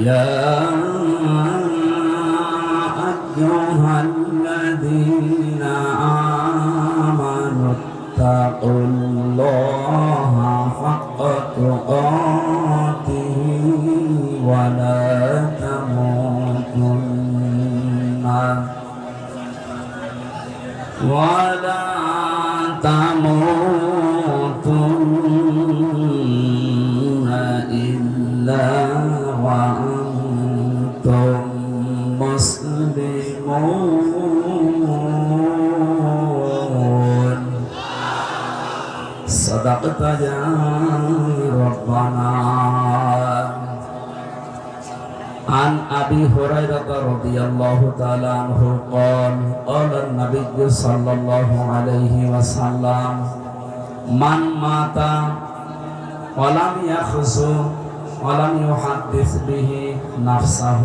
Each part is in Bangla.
يا أيها الذين آمنوا اتقوا الله حق تقاته ولا تموتن إلا وأنتم مسلمون صدقت يا ربنا. عن أبي هريرة رضي الله تعالى عنه قال قال النبي صلى الله عليه وسلم من مات ولم يخزو ولم يحدث به نفسه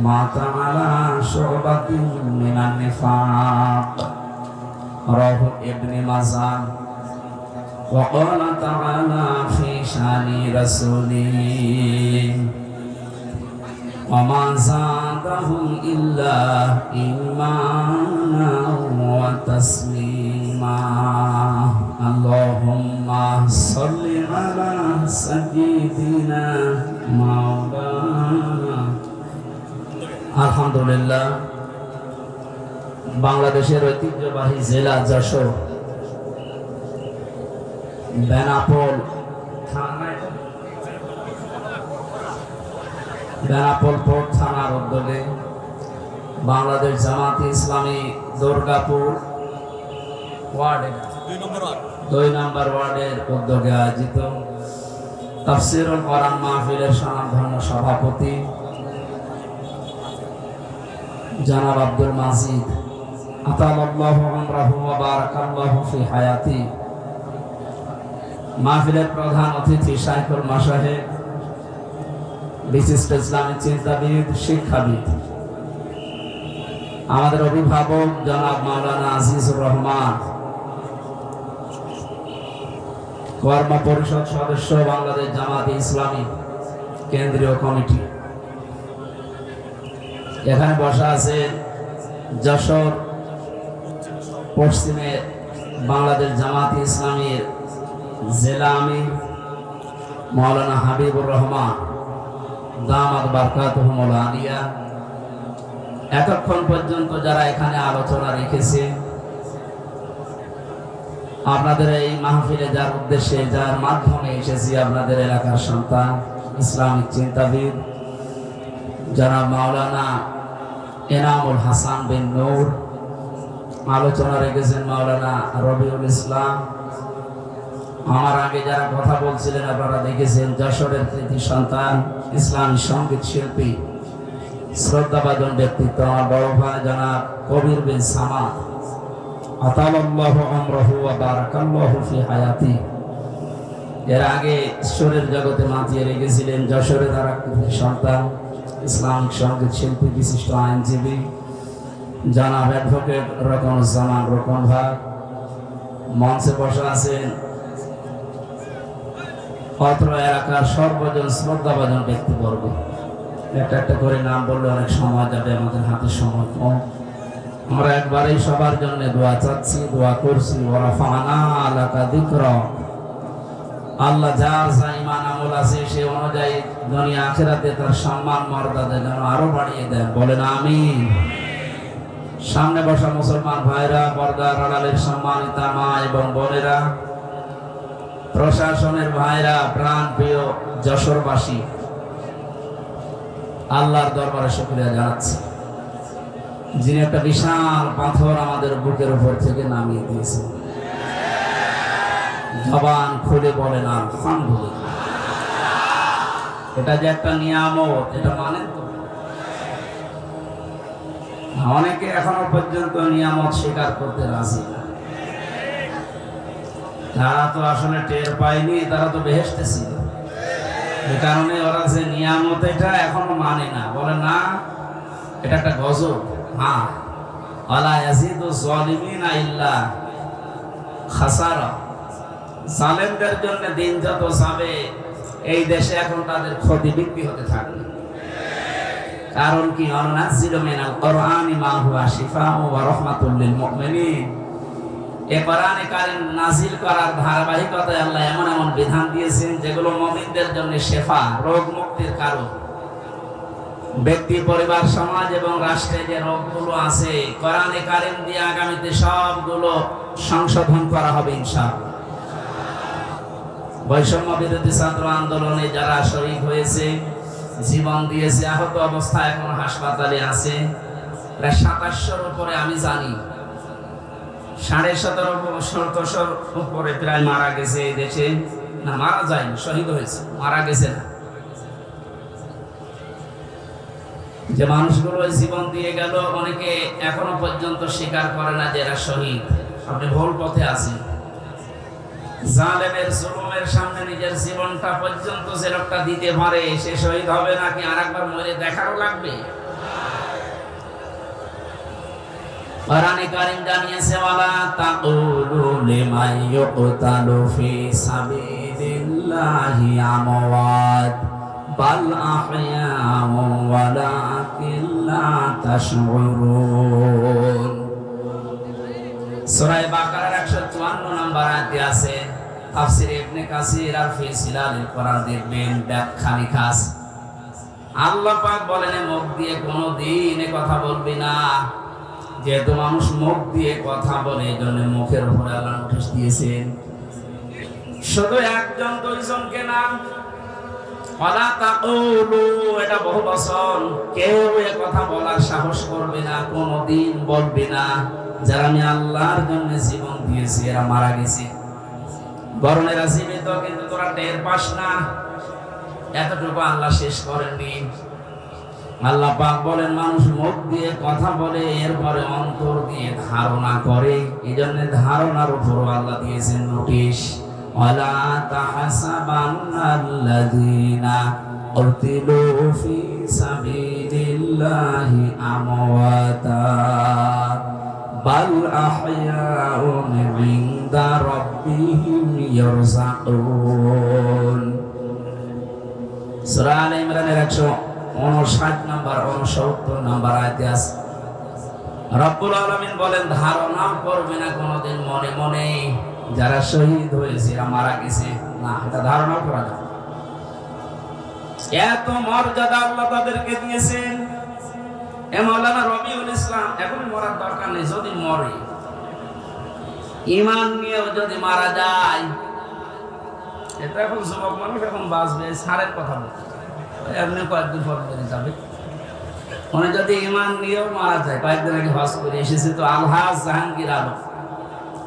مات على شعبة من النفاق. رواه ابن ماجه. وقال تعالى في شان رسوله وما زادهم إلا إيمانا وتسليما. اللهم صل على سيدنا مولانا. আলহামদুলিল্লাহ, বাংলাদেশের ঐতিহ্যবাহী জেলা যশোর বেনাপোল পোর্ট থানার উদ্যোগে বাংলাদেশ জামাতে ইসলামী দুর্গাপুর ওয়ার্ডের 2 নম্বর ওয়ার্ডের উদ্যোগে আয়োজিত তাফসীরুল কোরআন মাহফিলের স্বনামধন্য সভাপতি জনাব আব্দুল মাজিদ আতালাল্লাহু আমরাহু ওয়া বারাকাল্লাহু ফি হায়াতি, মাহফিলের প্রধান অতিথি শাইখুল মাশায়েখ, বিশিষ্ট ইসলামী চিন্তাবিদ, শিক্ষাবিদ, আমাদের অভিভাবক জনাব মাওলানা আজিজুর রহমান, কর্ম পরিষদ সদস্য বাংলাদেশ জামাতে ইসলামী কেন্দ্রীয় কমিটি, এখানে বসা আছেন যশোর পশ্চিমে বাংলাদেশ জামাতে ইসলামীর জেলা আমির মাওলানা হাবিবুর রহমান দামাত বারকাতুহুল আলিয়া। এতক্ষণ পর্যন্ত যারা এখানে আলোচনা রেখেছে, আপনাদের এই মাহফিলে যার উদ্দেশ্যে যার মাধ্যমে এসেছি, আপনাদের এলাকার সন্তান ইসলামিক চিন্তাবিদ জনাব মাওলানা এনামুল হাসান বিন নূর, আলোচনা রেখেছেন মাওলানা রবিউল ইসলাম। আমার আগে যারা কথা বলছিলেন আপনারা দেখেছেন যশোরের কৃতি সন্তান ইসলামী সঙ্গীত শিল্পী শ্রদ্ধাভাজন ব্যক্তিত্ব আমার বড় ভাই জনাব কবির বিন সামাদ আতালাল্লাহু আমরাহু ওয়া বারাকাল্লাহু ফি হায়াতি। এর আগে ঈশ্বরের জগতে মাতিয়ে রেখেছিলেন যশোরে তারা কৃতি সন্তান ইসলামিক সঙ্গীত শিল্পী বিশিষ্ট আইনজীবী জনাব অ্যাডভোকেট রকনুজ্জামান রকন ভাই। মঞ্চে বসা আছেন অত্র এলাকার সর্বজন শ্রদ্ধাভাজন ব্যক্তিবর্গ। একটা একটা করে নাম বললে অনেক সময় যাবে, আমাদের হাতে সময় কম। আমরা একবারেই সবার জন্য দোয়া চাচ্ছি, দোয়া করছি। ওয়ারাফানা লাকা যিকরাক, আল্লাহ যার যা ঈমান আমল আছে সে অনুযায়ী দুনিয়া আখিরাতে তার সম্মান মর্যাদা যেন আরো বাড়িয়ে দেন, বলেন আমিন। সামনে বসা মুসলমান ভাইরা, পর্দার আড়ালের সম্মানিতা মা এবং বোনেরা, প্রশাসনের ভাইরা, প্রাণ প্রিয় যশোরবাসী, আল্লাহর দরবারে শুকরিয়া জানাচ্ছি যিনি একটা বিশাল পাথর আমাদের বুকের উপর থেকে নামিয়ে দিয়েছেন। জবান খুলে বলেন আলহামদুলিল্লাহ। এটা যে একটা নিয়ামত, এটা মানেন তো? অনেকে এখনো পর্যন্ত নিয়ামত স্বীকার করতে রাজি না। তারা তো আসলে টের পায়নি, তারা তো বেহেশতে ছিল। এই কারণে ওরা যে নিয়ামত এটা এখনো মানে না, বলে না এটা একটা গজব। হ্যাঁ, ওয়ালা ইয়াজিদু যালিমিনা ইল্লা খাসারা। জালেমদের জন্য দিন যত যাবে এই দেশে এখন তাদের ক্ষতি বিক্রি হতে থাকবে। কারণ কি, অনুনাজ্জিলু মিনাল কুরআনি মা হুয়া শিফাউন ওয়া রাহমাতুল লিল মুমিনিন। এই কোরআনে কারীম নাজিল করার ধারাবাহিকতায় আল্লাহ এমন এমন বিধান দিয়েছেন যেগুলো মুমিনদের জন্য শিফা, রোগ মুক্তির কারণ। ব্যক্তি, পরিবার, সমাজ এবং রাষ্ট্রে যে রোগগুলো আছে কোরআনে কারীম দিয়ে আগামীতে সবগুলো সংশোধন করা হবে ইনশাআল্লাহ। বৈষম্য বিরোধী ছাত্র আন্দোলনে যারা শরীক হয়েছে, জীবন দিয়েছে, আহত অবস্থায় এখন হাসপাতালে আছে প্রায় 2700-র উপরে, আমি জানি 17,500 উপরে প্রায় মারা গেছে এই দেশে। না, মারা যায়নি, শহীদ হয়েছে, মারা গেছে না। যে মানুষগুলো জীবন দিয়ে গেল অনেকে এখনো পর্যন্ত স্বীকার করে না যে এরা শহীদ। আপনি ভুল পথে আছেন। জালেমের জুলুমের সামনে নিজের জীবনটা পর্যন্ত যে লোকটা দিতে পারে সে শহীদ হবে নাকি আরেকবার মরে দেখারও লাগবে? কোরআনে কারীম জানিয়েছে, ওয়ালা তাকুলু লিমান ইউকতালু ফি সাবিলিল্লাহি আমওয়াত বাল আহয়াউ ওয়ালাকিন লা তাশউরুন। সূরা বাকারার 154 নম্বর আয়াতে আছে। তাফসীরে ইবনে কাসির আর ফি সিলালিল কোরআন দেখবেন ব্যাখ্যা লিখা আছে। আল্লাহ পাক বলেন, মুখ দিয়ে কোনোদিন কথা বলবি না। যেহেতু মানুষ মুখ দিয়ে কথা বলে এই জন্য মুখের উপরে আল্লাহ নোটিশ দিয়েছেন। শুধু একজন দুইজনকে না, ওয়ালা তাকুলু, এটা বহু বচন। কেউ এ কথা বলার সাহস করবে না, কোনোদিন বলবে না যারা আমি আল্লাহর জন্য জীবন দিয়েছি এরা মারা গেছে। বরং এরা জীবিত, কিন্তু তোরা টের পাস না। এতটুকু আল্লাহ শেষ করেননি। আল্লাহ পাক বলেন, মানুষ মুখ দিয়ে কথা বলে, এরপরে অন্তর দিয়ে ধারণা করে। এই জন্য ধারণার উপর আল্লাহ দিয়েছেন নোটিশ। ওয়ালা তাহসাবান্নাল্লাযীনা কুতিলু ফি সাবিলিল্লাহি আমওয়াতা বাল আহয়াউন ইনদা রাব্বিহিম ইয়ারযাকুন। সূরা আলে ইমরানের 159 নম্বর 69 নম্বর আয়াতে আছে। রব্বুল আলামিন বলেন, ধারণা করবে না কোনোদিন মনে মনে যারা শহীদ হয়েছে এরা মারা গেছে। না, এটা ধারণা করা যায়। এত মর্যাদা আল্লাহ তাদেরকে দিয়েছেন। এ মাওলানা রবিউল ইসলাম, এখন মরার দরকার নেই। যদি মরে, ঈমান নিয়েও যদি মারা যায়, এটা এখন যুবক মানুষ এখন বাঁচবে, সারের কথা বলছে, এমনি কয়েকদিন পর মরে যাবে। উনি যদি ঈমান নিয়েও মারা যায়, কয়েকদিন আগে হজ করে এসেছে তো আলহাজ জাহাঙ্গীর আলম,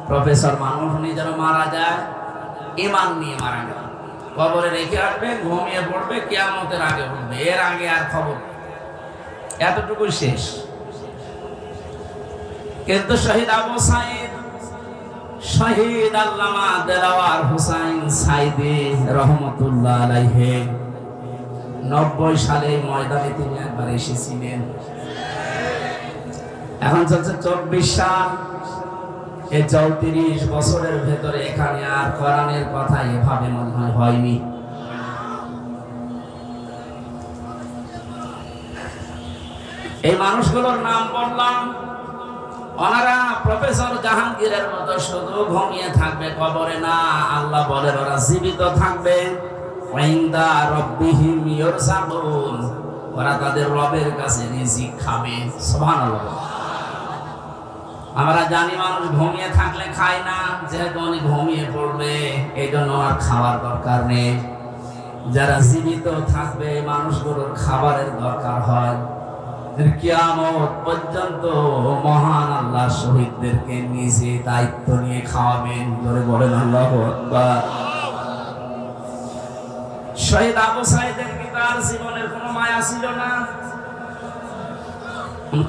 প্রফেসর মানুষ, উনি যেন মারা যায় ঈমান নিয়ে মারা গেল, কবরে রেখে আসবে, ঘুমিয়ে পড়বে, কিয়ামতের আগে উঠবে, এর আগে আর খবর, এতটুকুই শেষ। কিন্তু শহীদ আবু সাঈদ, শহীদ আল্লামা দেলাওয়ার হোসাইন সাঈদী রহমতুল্লাহ আলাইহি 90 সালে ময়দানে তিনি একবার এসেছিলেন। এখন চলছে 24 সাল। এই 34 বছরের ভেতরে এখানে আর কোরআনের কথা এভাবে মনে হয় হয়নি। এই মানুষগুলোর নাম বললাম, ওনারা প্রফেসর জাহাঙ্গীরের মতো শুধু ঘুমিয়ে থাকবে কবরে না, আল্লাহ বলেন ওরা জীবিত থাকবে। ওয়াইন্দা রাব্বিহিম ইয়ারযাকুন, ওরা তাদের রবের কাছে রিজিক খাবে। সুবহানাল্লাহ। আমরা জানি মানুষ ঘুমিয়ে থাকলে খায় না, যেহেতু উনি ঘুমিয়ে পড়বে এই জন্য আর খাওয়ার দরকার নেই। যারা জীবিত থাকবে মানুষগুলোর খাবারের দরকার হয়। কিয়ামত পর্যন্ত মহান আল্লাহ শহীদদেরকে নিজে দায়িত্ব নিয়ে খাওয়াবেন। ধরে বলেন আল্লাহু আকবার। শহীদ আবু সাঈদের কি তার জীবনের কোনো মায়া ছিল না?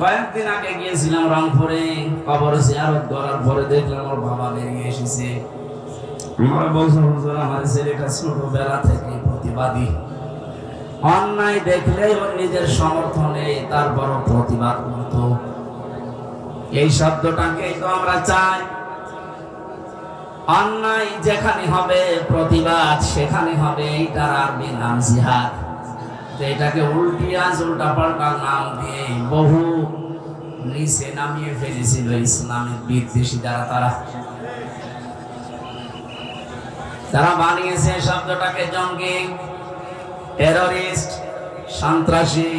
কয়েকদিন আগে গিয়েছিলাম রংপুরে, কবরে জিয়ারত করার পরে দেখলাম ওর বাবা বেরিয়ে এসেছে। আমার বলছে, হুজুর আমার ছেলেটা ছোটবেলা থেকে প্রতিবাদী, অন্যায় দেখলেই ওর নিজের সমর্থনে তারপর প্রতিবাদ করত। এই শব্দটাকে তো আমরা চাই। অন্যায় যেখানে হবে, প্রতিবাদ সেখানে হবে। এটার আরবি নাম জিহাদ। এটাকে উল্টা পাল্টা নাম দিয়ে বহু নিচে নামিয়ে ফেলেছিল ইসলামের বিদ্বেষী তারা বানিয়েছে শব্দটাকে জঙ্গি, টেররিস্ট, সন্ত্রাসী,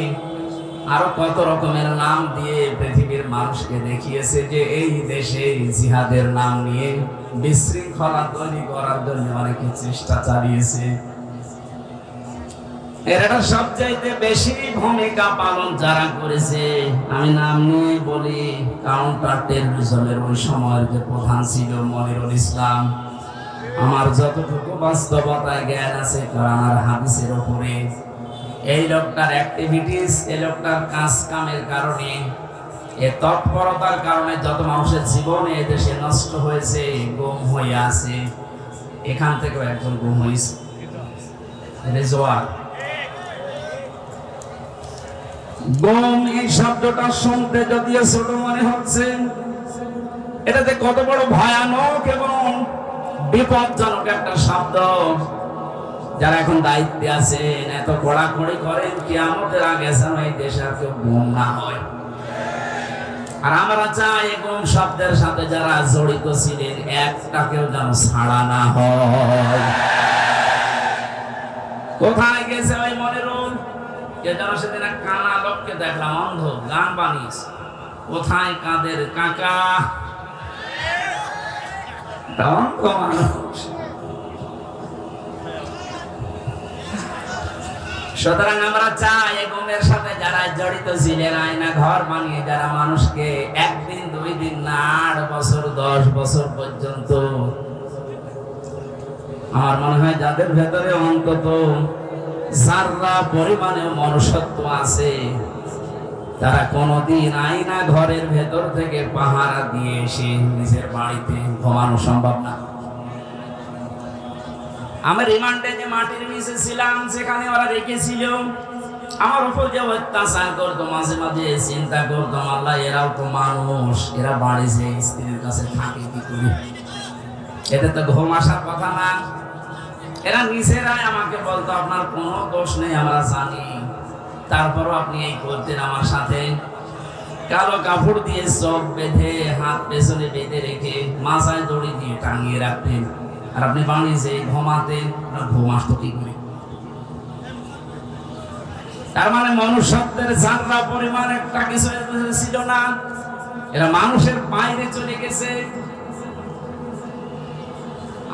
আরো কত রকমের নাম দিয়ে পৃথিবীর মানুষকে দেখিয়েছে যে এই দেশে জিহাদের নাম নিয়ে বিশৃঙ্খলা তৈরি করার জন্য অনেকে চেষ্টা চালিয়েছে। এরা সবচাইতে বেশি ভূমিকা পালন যারা করেছে, আমি নাম নিয়ে বলি, কাউন্টার টেররিজমের ওই সময়ের যে প্রধান ছিল মনিরুল ইসলাম। আমার যতটুকু বাস্তবতায় জ্ঞান আছে কোরআন আর হাদিসের উপরে, এই লোকটার অ্যাক্টিভিটিস, এই লোকটার কাজ কামের কারণে, এ তৎপরতার কারণে যত মানুষের জীবনে এদেশে নষ্ট হয়েছে, গুম হয়ে আছে। এখান থেকেও একজন গুম হয়েছে, রেজওয়ার। গুম এই শব্দটা শুনতে যদিও ছোট মনে হচ্ছে, এটাতে কত বড় ভয়ানক এবং বিপজ্জনক একটা শব্দ। যারা এখন দায়িত্বে আছেন এত কড়াকড়ি করেন কি আমাদের আগে যেন এই দেশে আর কেউ গুম না হয়। আর আমরা চাই গুম শব্দের সাথে যারা জড়িত ছিলেন একটাকেও যেন ছাড়া না হয়। কোথায় গেছে ওই মনিরুল? কে যেন সেদিন এক কানা লোককে দেখলাম, অন্ধ, গান বানিয়েছে। কোথায় কাদের কাকা? অন্ধ মানুষ। সুতরাং আমরা চাই গুমের সাথে যারা জড়িত ছিলেন, আয়না ঘর বানিয়ে যারা মানুষকে একদিন, 2 দিন না 8 বছর 10 বছর পর্যন্ত, আমার মনে হয় যাদের ভেতরে অন্তত যারা পরিমাণে মনুষ্যত্ব আছে, তারা কোনদিন আয়না ঘরের ভেতর থেকে পাহারা দিয়ে এসে নিজের বাড়িতে ঘুমানো সম্ভব না। আমি রিমান্ডে যে মাটির নিচে ছিলাম, সেখানে ওরা রেখেছিল আমার উপর যে অত্যাচার করতো, মাঝে মাঝে চিন্তা করতাম, আল্লাহ এরাও তো মানুষ, এরা বাড়ি যে স্ত্রীর কাছে থাকে কি করে? এতে তো ঘুম আসার কথা না। এরা নিজেরাই আমাকে বলতো আপনার কোনো দোষ নেই, আমরা জানি, তারপরও আপনি এই করতেন আমার সাথে। কালো কাপড় দিয়ে চোখ বেঁধে, হাত পেছনে বেঁধে রেখে, মাথায় দড়ি দিয়ে টাঙিয়ে রাখতেন, আর আপনি বাড়ি যে ঘুমাতেন, ঘুম আসতো কি করে? তার মানে মনুষ্যত্বের যাত্রা পরিমাণ একটা কিছু ছিল না। এরা মানুষের বাইরে চলে গেছে।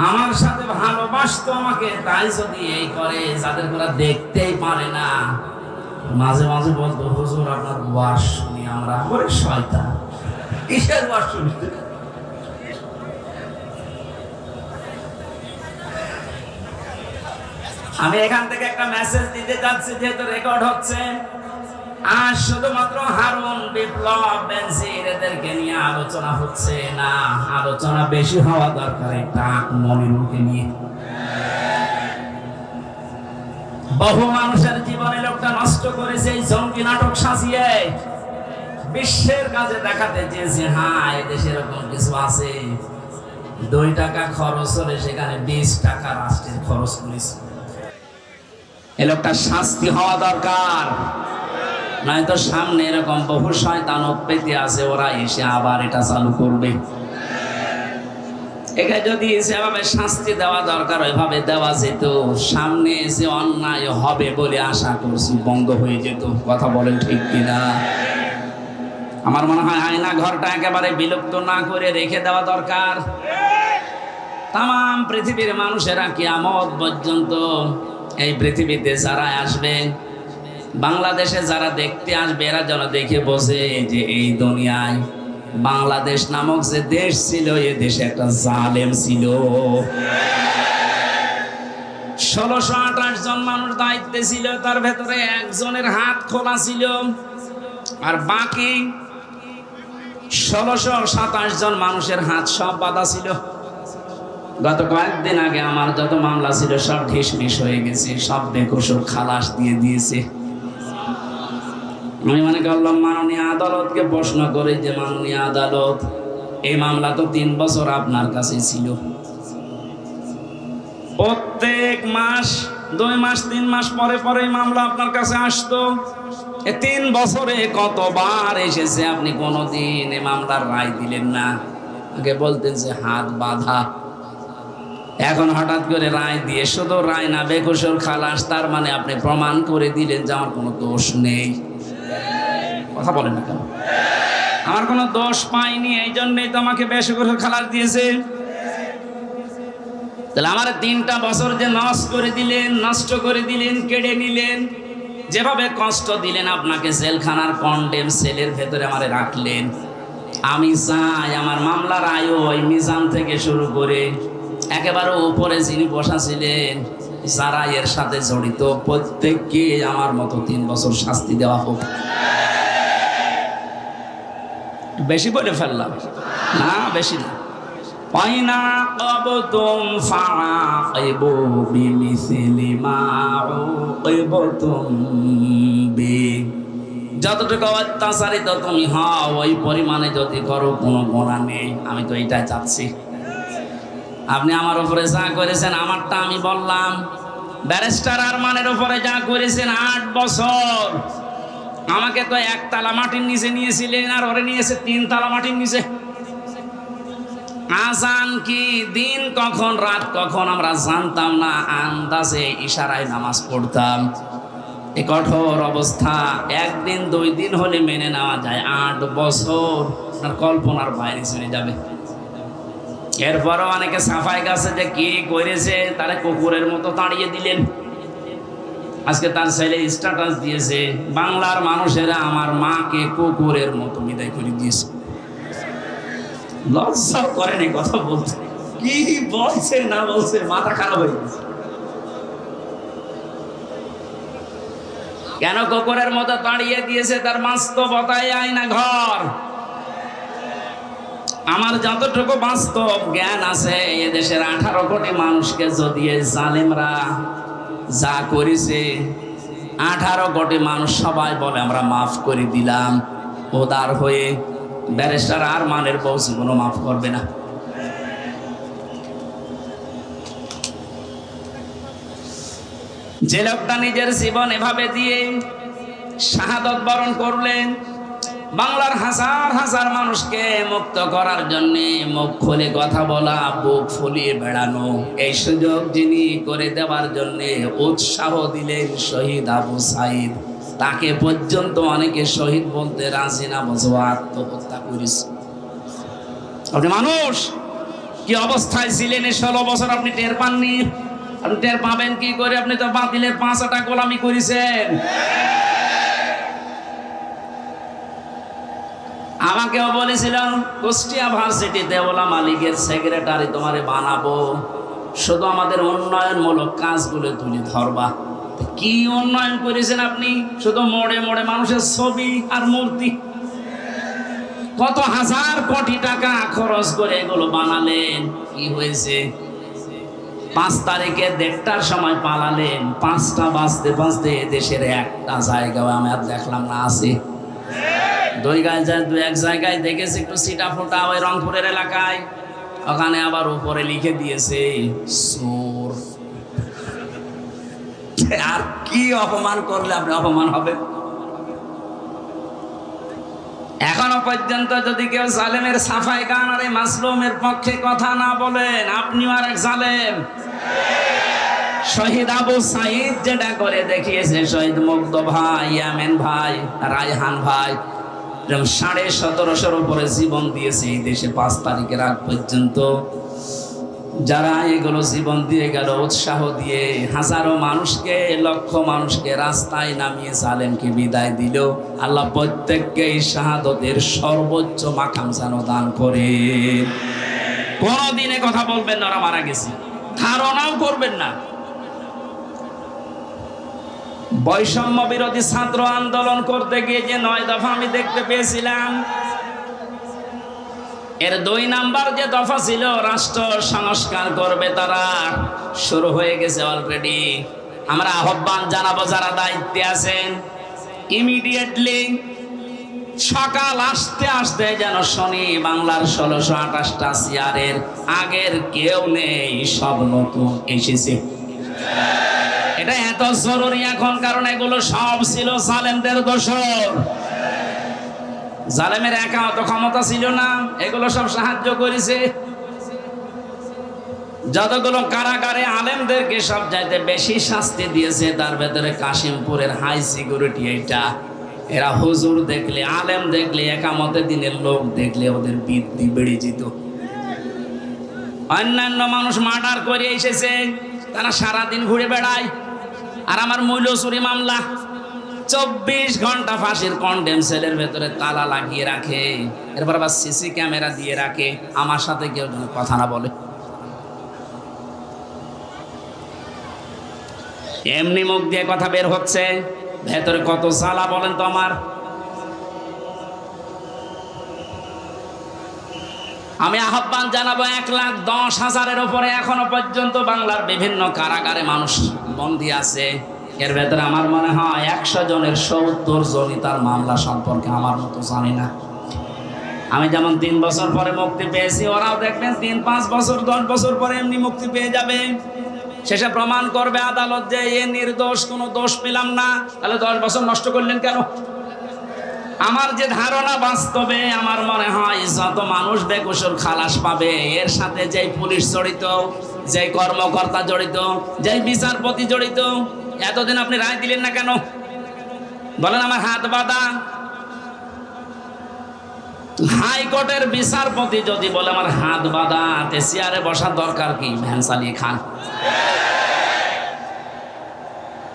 আমার সাথে ভালোবাসতো আমাকে, তাই যদি এই করে, যাদের গুলা দেখতেই পারে না, মাঝে মাঝে বলতো, হুজুর আপনার ওয়াজ শুনি আমরা। ওরে শয়তান, কিসের ওয়াজ শুনতে? আমি এখান থেকে একটা মেসেজ দিতে যাচ্ছি, যেহেতু রেকর্ড হচ্ছে। আর শুধুমাত্র হারুন, বিপ্লব, বেনজির এদেরকে নিয়ে আলোচনা হচ্ছে না, আলোচনা বেশি হওয়া দরকার এটা মনিরুলকে নিয়ে। বহু মানুষের জীবনে লোকটা নষ্ট করেছে এই জঙ্গি নাটক সাজিয়ে, বিশ্বের কাছে দেখাতে চেয়েছে হ্যাঁ এদেশে এরকম কিছু আছে। 2 টাকা খরচ হলে সেখানে 20 টাকা রাষ্ট্রের খরচ করেছে। এই লোকটা শাস্তি হওয়া দরকার, নয়তো সামনে এরকম বহু শয়তান পেতে আছে, ওরা এসে আবার এটা চালু করবে। একে যদি সেভাবে শাস্তি দেওয়া দরকার ওইভাবে দেওয়া যেত, সামনে এসে অন্যায় হবে বলে আশা করছি বন্ধ হয়ে যেত। কথা বলেন ঠিক কিনা? আমার মনে হয় আয়না ঘরটা একেবারে বিলুপ্ত না করে রেখে দেওয়া দরকার। তাম পৃথিবীর মানুষেরা কিয়ামত পর্যন্ত এই পৃথিবীতে যারা আসবে, বাংলাদেশে যারা দেখতে আসবে, এরা যেন দেখে বোঝে যে এই দুনিয়ায় বাংলাদেশ নামক যে দেশ ছিল, এ দেশে একটা জালেম ছিল। 1628 জন মানুষ দায়িত্বে ছিল, তার ভেতরে একজনের হাত খোলা ছিল, আর বাকি 1627 জন মানুষের হাত সব বাঁধা ছিল। গত কয়েকদিন আগে আমার যত মামলা ছিল সব ঢিসমিস হয়ে গেছে, সব বেকসুর খালাস দিয়ে দিয়েছে। আমি মনে করলাম মাননীয় আদালতকে প্রশ্ন করে যে মাননীয় আদালত, এই মামলা তো 3 বছর আপনার কাছে ছিল, প্রত্যেক মাস 2 মাস 3 মাস পরে পরে মামলা আপনার কাছে আসতো। 3 বছরে কতবার এসেছে, আপনি কোনোদিন এই মামলার রায় দিলেন না। আগে বলতেন যে হাত বাঁধা, এখন হঠাৎ করে রায় দিয়ে, শুধু রায় না বেকসুর খালাস, তার মানে আপনি প্রমাণ করে দিলেন যে আমার কোনো দোষ নেই। কথা বলেন না কেন? আমার কোনো দোষ পাইনি, এই জন্যই তো আমাকে বেকসুর খালাস দিয়েছে। তাহলে আমার 3টা বছর যে নষ্ট করে দিলেন, কেড়ে নিলেন, যেভাবে কষ্ট দিলেন, আপনাকে জেলখানার কন্ডেম সেলের ভেতরে আমারে রাখলেন। আমি চাই আমার মামলার আয়ু ওই মিজান থেকে শুরু করে একেবারে উপরে যিনি বসা ছিলেন, যারা এর সাথে জড়িত, প্রত্যেককে আমার মতো 3 বছর শাস্তি দেওয়া হোক। বেশি বলে ফেললাম না? বেশি না। পাইনা কবতুম ফাআকিবু বিমিসলি মা উকিবতুম বি। যতটুকু অত্যাচারিত তুমি হও, ওই পরিমাণে যদি করো, কোনো গোনা নেই। আমি তো এইটাই চাচ্ছি। আপনি আমার উপরে যা করেছেন, আমারটা আমি বললাম। ব্যারিস্টার আরমানের উপরে যা করেছেন 8 বছর, আমাকে তো 1 তালা মাটির নিচে নিয়েছিলেন, আর ওরে নিয়েছে 3 তালা মাটির নিচে। আজান কি, দিন কখন রাত কখন আমরা জানতাম না, আন্দাজে ইশারায় নামাজ পড়তাম। এই কঠোর অবস্থা 1 দিন 2 দিন হলে মেনে নেওয়া যায়, 8 বছর আর কল্পনার বাইরে চলে যাবে। এরপরও অনেকে সাফাই গাছে যে কি করেছে, তারা কুকুরের মতো তাড়িয়ে দিলেন। আজকে তার ছেলে স্ট্যাটাস দিয়েছে, বাংলার মানুষেরা আমার মাকে কুকুরের মতো বিদায় করে দিয়েছে। লজ্জা করেনি কথা বলতে, কি বলছে না বলছে, মাথা খারাপ হয়ে গেছে। কেন কুকুরের মতো তাড়িয়ে দিয়েছে? তার বাস্তবতায় আয়না ঘর। আমার যতটুকু বাস্তব জ্ঞান আছে, এদেশের 18 কোটি মানুষকে যদি এই জালেমরা যা করেছে, 18 কোটি মানুষ সবাই বলে আমরা মাফ করে দিলাম, উদার হয়ে। ব্যারিস্টার আরমানের বউ জীবনও মাফ করবে না। যে লোকটা নিজের জীবন এভাবে দিয়ে শাহাদত বরণ করলেন, বাংলার হাজার হাজার মানুষকে মুক্ত করার জন্য মুখ খুলে কথা বলা, বুক ফুলিয়ে বেড়ানো, এই সুযোগ যিনি করে দেওয়ার জন্য উৎসাহ দিলেন শহীদ আবু সাইদ, তাকে পর্যন্ত অনেকে শহীদ বলতে রাজি না, বলছে আত্মহত্যা করেছে। আপনি মানুষ কি অবস্থায় ছিলেন এই 16 বছর, আপনি টের পাননি? আপনি টের পাবেন কি করে? আপনি তো বাতিলের 5টা গোলামি করেছেন। আমাকেও বলেছিলাম কুষ্টিয়া ভার্সিটিতে ওলামা লীগের সেক্রেটারি তোমারে বানাবো, শুধু আমাদের উন্নয়নমূলক কাজগুলো তুলে ধরবা। কি উন্নয়ন করেছেন আপনি? শুধু মোড়ে মোড়ে মানুষের ছবি আর মূর্তি। কত হাজার কোটি টাকা খরচ করে এগুলো বানালেন, কি হয়েছে? 5 তারিখে 1:30টার সময় পালালেন, 5টা বাজতে বাজতে দেশের একটা জায়গায় আমি আর দেখলাম না আছে। 2 জায়গায় দেখেছি একটু সিটা ফোটা, ওই রংপুরের এলাকায়, ওখানে আবার উপরে লিখে দিয়েছে চোর। আর কি অপমান করলে আপনি অপমান হবে? এখনো পর্যন্ত যদি কেউ জালেমের সাফাই গান আর এই মাসলুমের পক্ষে কথা না বলেন, আপনিও আর এক জালেম। শহীদ আবু সাইদ যেটা করে দেখিয়েছে, শহীদ মুগ্ধ ভাই, ইয়ামেন ভাই, রায়হান ভাই, 1750 উপরে জীবন দিয়েছে এই দেশে 5 তারিখের আগ পর্যন্ত। যারা এগুলো জীবন দিয়ে গেল, উৎসাহ দিয়ে হাজারো মানুষকে, লক্ষ মানুষকে রাস্তায় নামিয়ে জালেমকে বিদায় দিল। আল্লাহ প্রত্যেককে শাহাদতের সর্বোচ্চ মাকাম যেন দান করে। কোনদিনে কথা বলবেন না ওরা মারা গেছে, ধারণাও করবেন না। বৈষম্য বিরোধী ছাত্র আন্দোলন করতে গিয়ে যে 9 দফা আমি দেখতে পেয়েছিলাম, এর 2 নাম্বার যে দফা ছিল রাষ্ট্র সংস্কার করবে, তারা শুরু হয়ে গেছে অলরেডি। আমরা আহ্বান জানাবো যারা দায়িত্বে আছেন, ইমিডিয়েটলি সকাল আসতে আসতে যেন শুনি বাংলার 1628টা চেয়ারের আগের কেউ নেই, সব নতুন এসেছে। এটা এত জরুরি এখন, কারণ এগুলো সব ছিল জালেমদের দোসর। জালেমের একা অত ক্ষমতা ছিল না, এগুলো সব সাহায্য করেছে। যতগুলো কারাগারে আলেমদেরকে সব চাইতে বেশি শাস্তি দিয়েছে, তার ভেতরে কাশিমপুরের হাই সিকিউরিটি এইটা। এরা হুজুর দেখলে, আলেম দেখলে, একামতের দিনের লোক দেখলে ওদের বৃদ্ধি বেড়ে যেত। অন্যান্য মানুষ মার্ডার করে এসেছে, তারা সারাদিন ঘুরে বেড়ায়। আর আমার মূল্য চুরি মামলা 24 ঘন্টা ফাঁসির কন্ডেম সেলের ভেতরে তালা লাগিয়ে রাখে, এরপর আবার সিসি ক্যামেরা দিয়ে রাখে, আমার সাথে কেউ যেন কথা না বলে। এমনি মুখ দিয়ে কথা বের হচ্ছে, ভেতরে কত জ্বালা বলেন তো আমার। আমি আহ্বান জানাবো, 1,10,000-এর উপরে এখনো পর্যন্ত বাংলার বিভিন্ন কারাগারে মানুষ বন্দী আছে। এর ভেতরে আমার মনে হয় 100 জনের 70 জনই তার মামলা সম্পর্কে আমার মতো জানি না। আমি যেমন 3 বছর পরে মুক্তি পেয়েছি, ওরাও দেখবেন 3-5 বছর 10 বছর পরে এমনি মুক্তি পেয়ে যাবে। শেষে প্রমাণ করবে আদালত যে এ নির্দোষ, কোনো দোষ পেলাম না। তাহলে 10 বছর নষ্ট করলেন কেন? আমার যে ধারণা, বাস্তবে আমার মনে হয় যত মানুষ বেকসুর খালাস পাবে, এর সাথে যেই পুলিশ জড়িত, যেই কর্মকর্তা জড়িত, যেই বিচারপতি জড়িত, এতদিন আপনি রায় দিলেন না কেন? বলেন আমার হাত বাঁধা। হাইকোর্টের বিচারপতি যদি বলে আমার হাত বাঁধা, তে চেয়ারে বসার দরকার কি? ভ্যান চালিয়ে খান।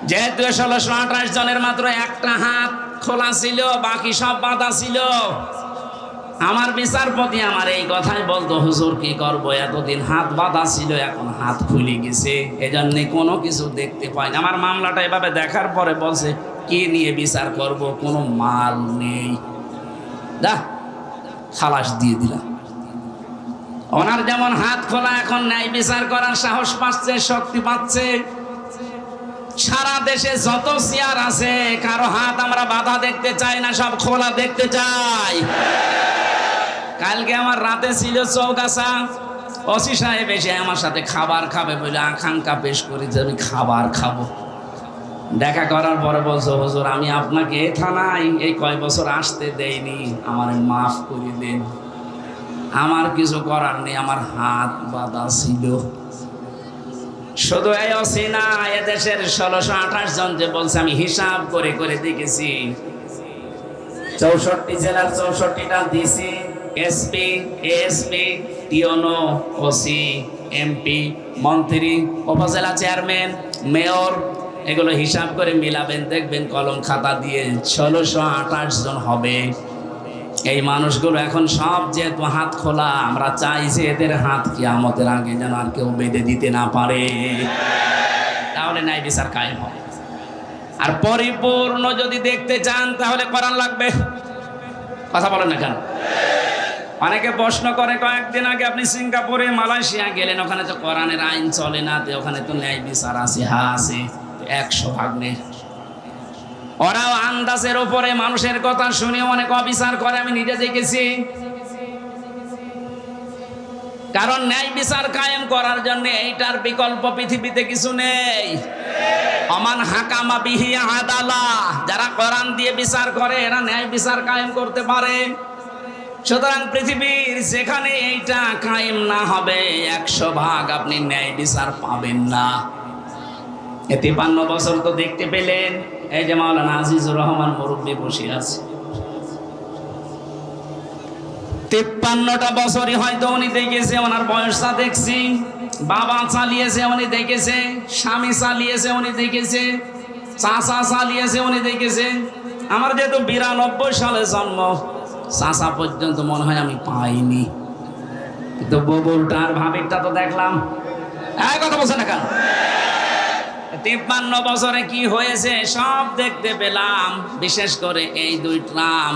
যেহেতু 1628 জনের মাত্র একটা হাত খোলা ছিল, বাকি সব বাঁধা ছিল। আমার বিচারপতি আমার এই কথাই বলতো, হুজুর কি করব, এতদিন হাত বাঁধা ছিল, এখন হাত খুলে গেছে, এজন্য কোনো কিছু দেখতে পাই না। আমার মামলাটা এভাবে দেখার পরে বলছে, কি নিয়ে বিচার করব, কোনো মাল নেই, দা খালাস দিয়ে দিলাম। ওনার যেমন হাত খোলা, এখন ন্যায় বিচার করার সাহস পাচ্ছে, শক্তি পাচ্ছে। সারা দেশে যত চেয়ার আছে, কারো হাত আমরা বাধা দেখতে চাই না, সব খোলা দেখতে চাই। কালকে আমার রাতে ছিল চৌগাছা, ওসি সাহেব এসে আমার সাথে খাবার খাবে বলে আকাঙ্ক্ষা পেশ করি যে আমি খাবার খাবো। দেখা করার পরে বলছো, হুজুর আমি আপনাকে থানায় এই কয় বছর আসতে দেইনি, আমার মাফ করে দেন। আমার কিছু করার নেই, আমার হাত বাঁধা ছিল। শুধু এই ওসি না, এদেশের 1628 জন যে বলছে, আমি হিসাব করে করে দেখেছি, 64 জেলার 64টা ডিসি, এসপি, এএসপি, টিওনো, ওসি, এমপি, মন্ত্রী, উপজেলা চেয়ারম্যান, মেয়র, এগুলো হিসাব করে মিলাবেন, দেখবেন কলম খাতা দিয়ে 1628 জন হবে। এই মানুষগুলো এখন সব যেহেতু হাত খোলা, আমরা চাই যে এদের হাত কিয়ামতের আগে যেন আর কেউ বেঁধে দিতে না পারে, তাহলে ন্যায় বিচার কায়েম হবে। আর পরিপূর্ণ যদি দেখতে চান তাহলে কোরআন লাগবে। কথা বলেন না কেন? অনেকে প্রশ্ন করে, কয়েকদিন আগে আপনি সিঙ্গাপুরে, মালয়েশিয়া গেলেন, ওখানে তো কোরআনের আইন চলে না, ওখানে তো ন্যায় বিচার আছে। হ্যাঁ আছে, 100 নেই। ওরাও আন্দাজের উপরে মানুষের কথা শুনে অনেক অবিচার করে, আমি নিজে দেখেছি। কারণ ন্যায় বিচার কায়েম করার জন্য এইটার বিকল্প পৃথিবীতে কিছু নেই। অমান হাকামা বিহি আদালা, যারা কোরআন দিয়ে বিচার করে এরা ন্যায় বিচার কায়েম করতে পারে। সুতরাং পৃথিবীর যেখানে এইটা কায়েম না হবে, 100% আপনি ন্যায় বিচার পাবেন না। 53 বছর তো দেখতে পেলেন, এই যে মাওলানা আজিজুর রহমান মুরব্বী বসে আছে, 53টা বছরই হয়তো উনি দেখেছে, ওনার বয়সটা দেখছি। বাবা চালিয়েছে উনি দেখেছে, স্বামী চালিয়েছে উনি দেখেছে, চাচা চালিয়েছে উনি দেখেছে। আমার যেহেতু 92 সালে জন্ম, চাচা পর্যন্ত মনে হয় আমি পাইনি, কিন্তু ববুরটার ভাবিরটা তো দেখলাম। কথা বলছে না কেন? 53 বছরে কি হয়েছে সব দেখতে পেলাম। বিশেষ করে এই 2 ট্রাম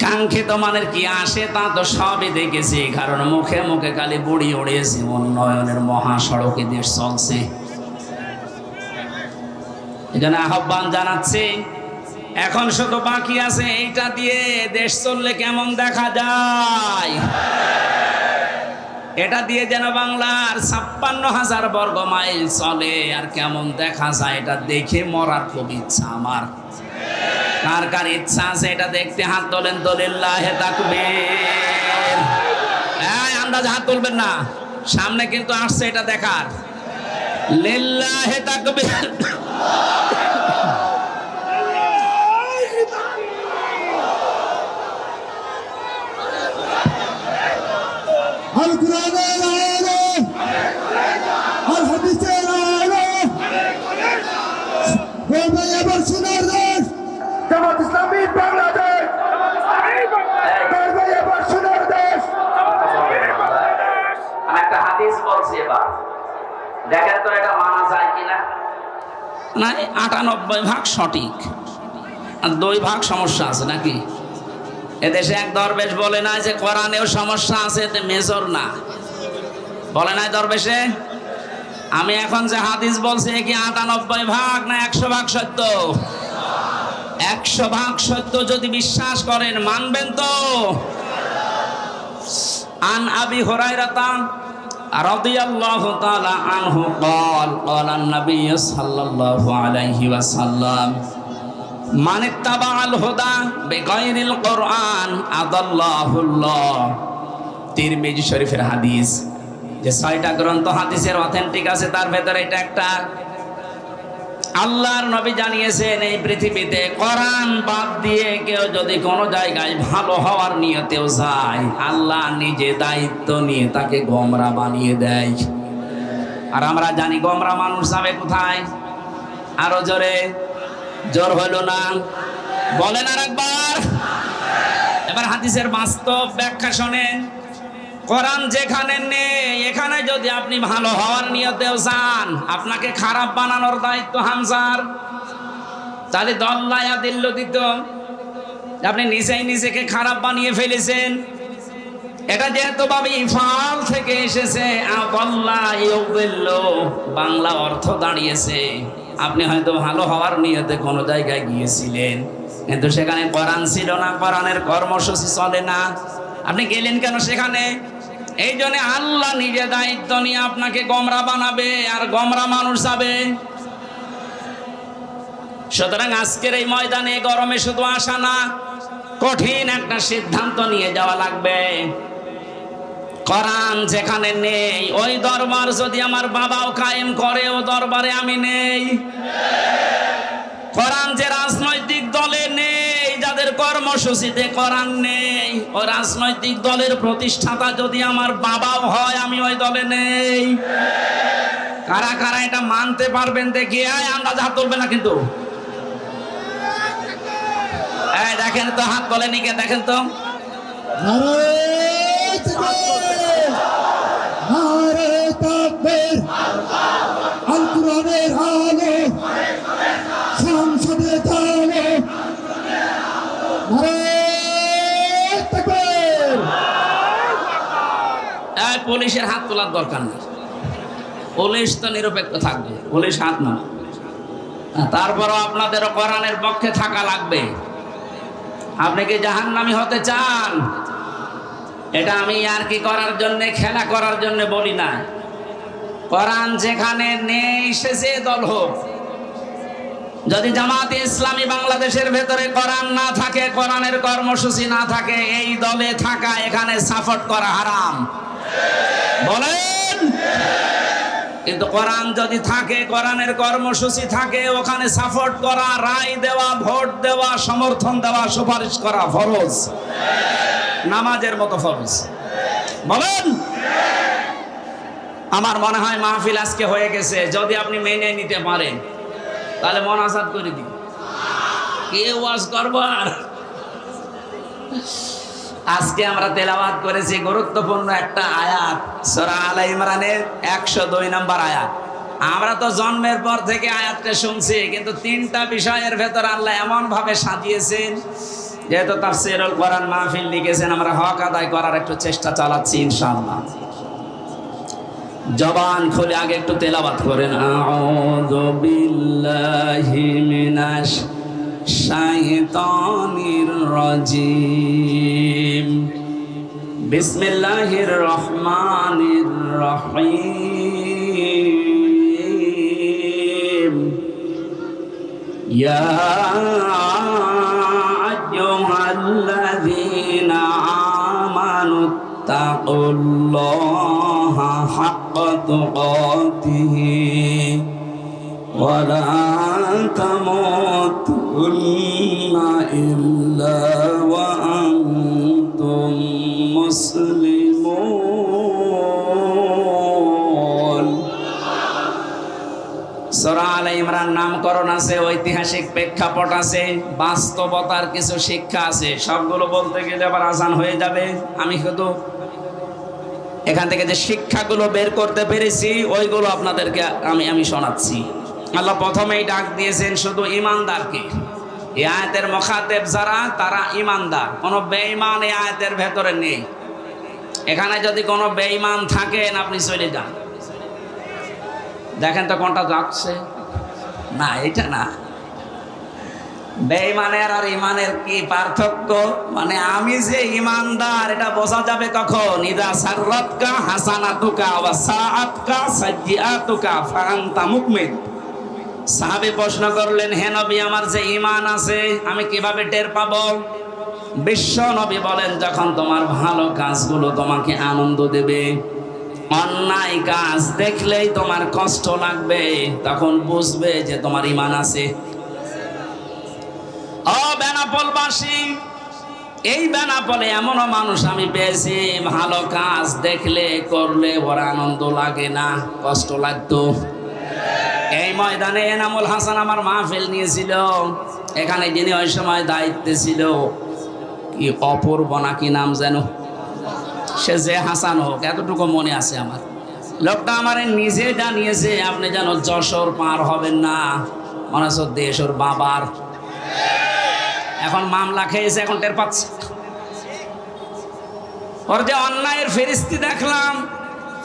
কাঙ্ক্ষিত মানের কি আসে তা তো সবই দেখেছি, কারণ মুখে মুখে খালি বুড়ি উড়িয়েছে, উন্নয়নের মহাসড়কে দেশ চলছে। এখানে আহ্বান জানাচ্ছি, এখন শুধু বাকি আছে এইটা দিয়ে দেশ চললে কেমন দেখা যায়। এটা দিয়ে যেন বাংলার 56,000 বর্গ মাইল চলে, আর কেমন দেখা যায় এটা দেখে মরার খুব ইচ্ছা আমার। কার কার ইচ্ছা আছে এটা দেখতে? হাত তোলেন তো, লিল্লাহে তাকবীর। আন্দাজ হাত তুলবেন না, সামনে কিন্তু আসছে এটা দেখার। লিল্লাহে তাকবীর। আল কোরআনের আলো, আল হাদিসের আলো, বলবে এবার সোনার দেশ জামাত ইসলামী বাংলাদেশ, বলবে এবার সোনার দেশ। আমি একটা হাদিস বলছি, এবার দেখেন তো এটা মানা যায় কিনা। না, 98% সঠিক আর 2% সমস্যা আছে নাকি? এদেশে এক দরবেশ বলে না যে কোরআনেও সমস্যা আছে, এতে মেজর না, বলে নাই দরবেশে? আমি এখন যে হাদিস বলছি কি 98% না 100% সত্য? 100% সত্য যদি বিশ্বাস করেন মানবেন তো? আন আবি হুরায়রা রাদিয়াল্লাহু তাআলা আনহু قال قال النبي صلى الله عليه وسلم মান ইত্তাবাআল হুদা বিগাইরিল কুরআন আদাল্লাহুল্লাহ। তিরমিজি শরীফের হাদিস, যে 6টা গ্রন্থ হাদিসের অথেন্টিক আছে তার ভেতরে এটা একটা। আল্লাহর নবী জানিয়েছেন এই পৃথিবীতে কোরআন বাদ দিয়ে কেউ যদি কোনো জায়গায় ভালো হওয়ার নিয়তেও যায়, আল্লাহ নিজে দায়িত্ব নিয়ে তাকে গোমরা বানিয়ে দেয়। আর আমরা জানি গোমরা মানুষ যাবে কোথায়? আরো জোরে, জোর হলো না, বলেন আর একবার। এবার হাদিসের বাস্তব ব্যাখ্যা শোনেন। কোরআন যেখানে নেই, এখানে যদি আপনি ভালো হওয়ার নিয়তেও চান, আপনাকে খারাপ বানানোর দায়িত্ব হামজার। তাহলে দল্লায়া দিল্ল দিত, আপনি নিজেই নিজেকে খারাপ বানিয়ে ফেলেছেন। এটা যেহেতু ভাবে ইফাল থেকে এসেছে, বাংলা অর্থ দাঁড়িয়েছে আপনি হয়তো ভালো হওয়ার নিয়তে কোনো জায়গায় গিয়েছিলেন, কিন্তু সেখানে কোরআন ছিল না, কোরআনের কর্মসূচি চলে না, আপনি গেলেন কেন সেখানে? এই জন্য আল্লাহ নিজে দায়িত্ব নিয়ে আপনাকে গোমরা বানাবে, আর গোমরা মানুষ যাবে। সুতরাং আজকের এই ময়দানে গরমে শুধু আসা না, কঠিন একটা সিদ্ধান্ত নিয়ে যাওয়া লাগবে। কোরআন যেখানে নেই, ওই দরবার যদি আমার বাবাও কায়েম করে, ও দরবারে আমি নেই। কোরআন যে রাজনৈতিক দলে নেই, যাদের কর্মসূচিতে কোরআন নেই, ওই রাজনৈতিক দলের প্রতিষ্ঠাতা যদি আমার বাবাও হয়, আমি ওই দলে নেই। কারা কারা এটা মানতে পারবেন দেখি? আমরা হাত তুলবে না কিন্তু। দেখেন তো, হাত তোলেনি কে? দেখেন তো। নারে তাকবীর, আল কোরআনের আলো, সংসদে চলো, নারে তাকবীর। পুলিশের হাত তোলার দরকার নেই, পুলিশ তো নিরপেক্ষ থাকবে, পুলিশ হাত না। তারপরও আপনাদেরও কোরআনের পক্ষে থাকা লাগবে। আপনি কি জাহান্নামী হতে চান? এটা আমি আর কি করার জন্য, খেলা করার জন্য বলি না। কোরআন যেখানে নেই, সে যে দল হোক, যদি জামাতে ইসলামী বাংলাদেশের ভেতরে কোরআন না থাকে, কোরআনের কর্মসূচি না থাকে, এই দলে থাকা, এখানে সাপোর্ট করা হারাম, বলেন। কিন্তু কোরআন যদি থাকে, কোরআনের কর্মসূচি থাকে, ওখানে সাপোর্ট করা, রায় দেওয়া, ভোট দেওয়া, সমর্থন দেওয়া, সুপারিশ করা ফরজ, নামাজের মতো ফরজ, বলেন। আমার মনে হয় মাহফিল আজকে হয়ে গেছে। যদি আপনি মেনে নিতে পারেন তাহলে মোনাজাত করে দিন, কে ওয়াজ করব। আর আজকে আমরা তেলাওয়াত করেছি গুরুত্বপূর্ণ একটা আয়াত, সূরা আলে ইমরানের 102 নম্বর আয়াত। আমরা তো জন্মের পর থেকে আয়াতটা শুনছি, কিন্তু 3টা বিষয়ের ভেতর আল্লাহ এমন ভাবে সাজিয়েছেন, যেহেতু তাফসীরুল কোরআন মাহফিল লিখেছেন, আমরা হক আদায় করার একটু চেষ্টা চালাচ্ছি ইনশাআল্লাহ। জবান খুলে আগে একটু তেলাওয়াত করেন। আউযু বিল্লাহি মিনাশ শাইতানির রাজিম। বিসমিল্লাহির রহমানির রহিম। ইয়া আইয়ুহাল্লাযীনা আমানু তাকুল্লাহা হাক্কা তুকাতিহি ওয়া লা তামুতুন্না ইল্লা ওয়া আনতুম মুসলিমুন। সূরা আলে ইমরান নামকরণ আছে, ঐতিহাসিক প্রেক্ষাপট আছে, বাস্তবতার কিছু শিক্ষা আছে। সবগুলো বলতে গেলে আবার আজান হয়ে যাবে। আমি শুধু এখান থেকে যে শিক্ষাগুলো বের করতে পেরেছি ওইগুলো আপনাদেরকে আমি শোনাচ্ছি। আল্লাহ প্রথমেই ডাক দিয়েছেন শুধু ঈমানদারকে। এই আয়াতের মুখাতেব যারা, তারা ঈমানদার। কোনো বেঈমান এই আয়াতের ভেতরে নেই। এখানে যদি কোনো বেঈমান থাকেন আপনি চলে যান। দেখেন তো কোনটা যাচ্ছে না, এটা না। বেঈমানের আর ঈমানের কি পার্থক্য? মানে আমি যে ঈমানদার এটা বোঝা যাবে কখন? ইদা সাররাতকা হাসানাতুকা ওয়া সাআতকা সাইয়্যাতুকা ফাআনতা মুকমিন। সাহাবী প্রশ্ন করলেন, হে নবী, আমার যে ঈমান আছে আমি কিভাবে টের পাবো? বিশ্ব নবী বলেন, যখন তোমার ভালো কাজগুলো তোমাকে আনন্দ দেবে, অন্যায় কাজ দেখলেই তোমার কষ্ট লাগবে, তখন বুঝবে যে তোমার ঈমান আছে। ও বেনাপোলবাসী, এই বেনাপোলে এমনও মানুষ আমি পেয়েছি, ভালো কাজ দেখলে করলে ওর আনন্দ লাগে না, কষ্ট লাগতো। এই ময়দানে এনামুল হাসান আমার মাহফিল নিয়েছিল। এখানে যিনি ওই সময় দায়িত্বে ছিল, কি অপূর্ব নাকি নাম যেন, সে যে হাসান হোক, এতটুকু মনে আছে আমার। লোকটা আমার নিজে জানিয়েছে, আপনি যেন যশোর পার হবেন না, মনে হচ্ছে দেশ ওর বাবার। এখন মামলা খেয়েছে, এখন টের পাচ্ছে। ওর যে অন্যায়ের ফেরেশতা দেখলাম,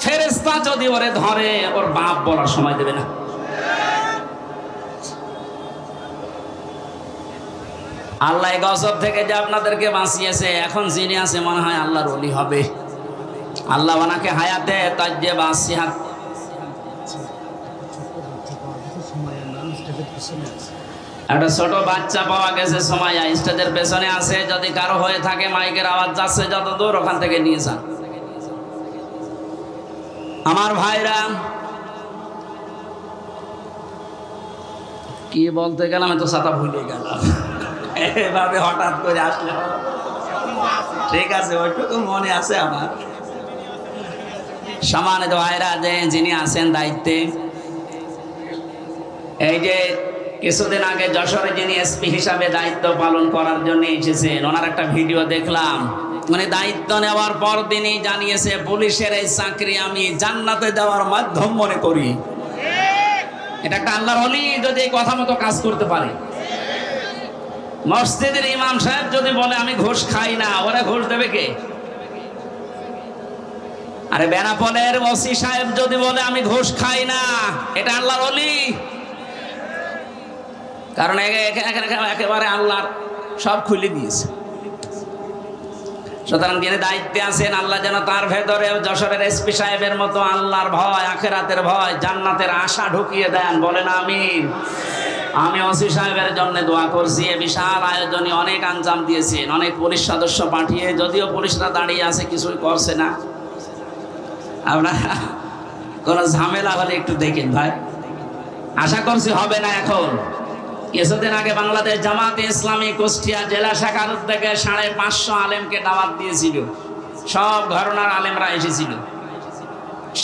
ফেরেশতা যদি ওরে ধরে ওর বাপ বলার সময় দেবে না। আল্লাহ এই গজব থেকে যে আপনাদেরকে বাঁচিয়েছে, এখন যিনি আছে মনে হয় আল্লাহর ওলি হবে। আল্লাহ ওনাকে হায়াতে তাজ্জেবা সিহাত। একটা ছোট বাচ্চা পাওয়া গেছে সময় স্টেজের পেছনে আছে। যদি কারো হয়ে থাকে, মাইকের আওয়াজ যাচ্ছে যত দূর, ওখান থেকে নিয়ে যান। আমার ভাইরা, কি বলতে গেলাম, তো ছাতা ভুলে গেলাম। এভাবে হঠাৎ করে আসলে ঠিক আছে, ওইটুকু মনে আছে আমার। সম্মানিত ভাইরা, যে যিনি আছেন দায়িত্বে, এই যে কিছুদিন আগে যশোরে যিনি এসপি হিসাবে দায়িত্ব পালন করার জন্য এসেছেন, ওনার একটা ভিডিও দেখলাম। মানে দায়িত্ব নেওয়ার পর দিনই জানিয়েছে, পুলিশের এই চাকরি আমি জান্নাতে যাওয়ার মাধ্যম মনে করি। এটা একটা আল্লাহর ওলি যদি এই কথা মতো কাজ করতে পারে। মসজিদের ইমাম সাহেব যদি বলে আমি ঘুষ খাই না, ওরা ঘুষ দেবে কে? আরে বেনাপোলের ওসি সাহেব যদি বলে আমি ঘুষ খাই না, এটা আল্লাহর ওলি। কারণ একেবারে আল্লাহর সব খুলে দিয়েছে। সুতরাং যিনি দায়িত্বে আছেন, আল্লাহ যেন তার ভেতরে যশোরের এসপি সাহেবের মতো আল্লাহর ভয়, আখিরাতের ভয়, জান্নাতের আশা ঢুকিয়ে দেন। বলেন আমিন। আমি ওসি সাহেবের জন্য দোয়া করছি। বিশাল আয়োজনে অনেক আঞ্জাম দিয়েছেন, অনেক পুলিশ সদস্য পাঠিয়ে, যদিও পুলিশরা দাঁড়িয়ে আছে, কিছুই করছে না। আপনারা কোনো ঝামেলা হলে একটু দেখেন ভাই, আশা করছি হবে না। এখন কিছুদিন আগে বাংলাদেশ জামাতে ইসলামী কুষ্টিয়া জেলা শাখার উদ্যোগে 550 আলেমকে দাওয়াত দিয়েছিল। সব ঘরানার আলেমরা এসেছিল।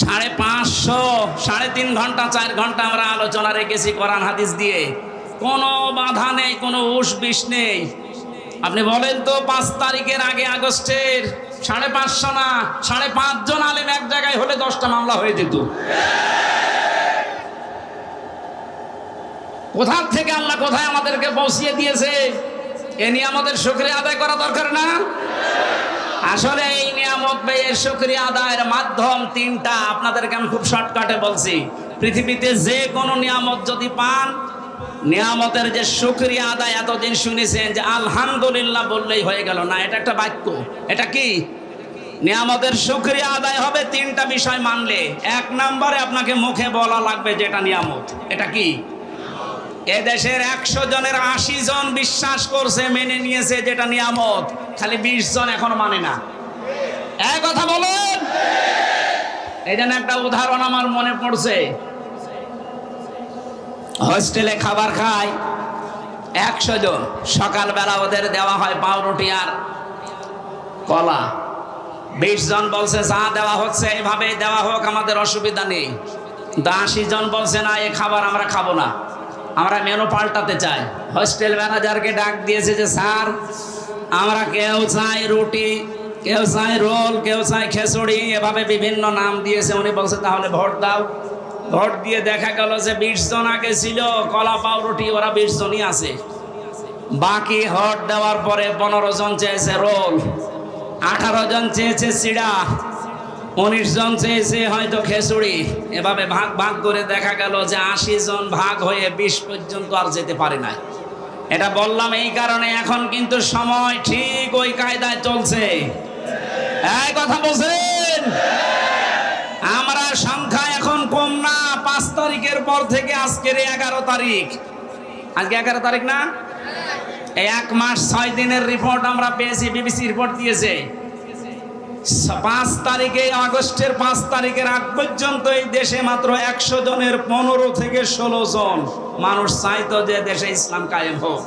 550, 3.5 ঘন্টা 4 ঘন্টা আমরা আলোচনা রেখেছি কোরআন হাদিস দিয়ে। কোনো বাধা নেই, কোনো উস বিষ নেই। আপনি বলেন তো, 5 তারিখের আগে আগস্টের 550 না 5.5 জন আলেম এক জায়গায় হলে 10টা মামলা হয়ে যেত। কোথা থেকে আল্লাহ কোথায় আমাদেরকে পৌঁছিয়ে দিয়েছে, এ নিয়ে আমাদের শুকরিয়া আদায় করা দরকার না? আসলে এই নিয়ামত ব্যয়ের শুকরিয়া আদায়ের মাধ্যম 3টা। আপনাদেরকে আমি খুব শর্টকাটে বলছি। পৃথিবীতে যে কোনো নিয়ামত যদি পান, নিয়ামতের যে শুকরিয়া আদায় এতদিন শুনেছেন যে আলহামদুলিল্লাহ বললেই হয়ে গেল না, এটা একটা বাক্য। এটা কি? নিয়ামতের শুকরিয়া আদায় হবে তিনটা বিষয় মানলে। এক নম্বরে আপনাকে মুখে বলা লাগবে যেটা নিয়ামত। এটা কি? এ দেশের 100 জনের 80 জন বিশ্বাস করছে, মেনে নিয়েছে যেটা নিয়ামত, খালি 20 জন এখন মানে না। এক কথা বলেন। এই জন্য একটা উদাহরণ আমার মনে পড়ছে। হোস্টেলে খাবার খায় 100 জন, সকালবেলা ওদের দেওয়া হয় পাউরুটি আর কলা। 20 জন বলছে যা দেওয়া হচ্ছে এইভাবেই দেওয়া হোক, আমাদের অসুবিধা নেই। 80 জন বলছে না, এই খাবার আমরা খাবো না, আমরা মেনু পাল্টাতে চাই। হোস্টেল ম্যানেজারকে ডাক দিয়েছে যে স্যার, আমরা কেউ চাই রুটি, কেউ চাই রোল, কেউ চাই খিচুড়ি, এভাবে বিভিন্ন নাম দিয়েছে। উনি বলছে তাহলে ভোট দাও। ভোট দিয়ে দেখা গেল যে 20 জন আগে ছিল কলা পাউরুটি, ওরা 20 জনই আছে। বাকি ভোট দেওয়ার পরে 15 জন চেয়েছে রোল, 18 জন চেয়েছে চিড়া, 19 জন চেয়েছে হয়তো খিচুড়ি। এভাবে ভাগ ভাগ করে দেখা গেল যে 80 জন ভাগ হয়ে 20 পর্যন্ত আর যেতে পারে না। এটা বললাম এই কারণে, এখন কিন্তু সময় ঠিক ওই কায়দায় চলছে। এই কথা বলছেন। আমরা সংখ্যা এখন কম না। 5 তারিখের পর থেকে আজকের 11 তারিখ, আজকে 11 তারিখ না, এই 1 মাস 6 দিনের রিপোর্ট আমরা পেয়েছি, বিবিসি রিপোর্ট দিয়েছে। 5 তারিখে, আগস্টের 5 তারিখের আগ পর্যন্ত এই দেশে মাত্র 100 জনের 15 থেকে 16 জন মানুষ চাইতো যে দেশে ইসলাম কায়েম হোক।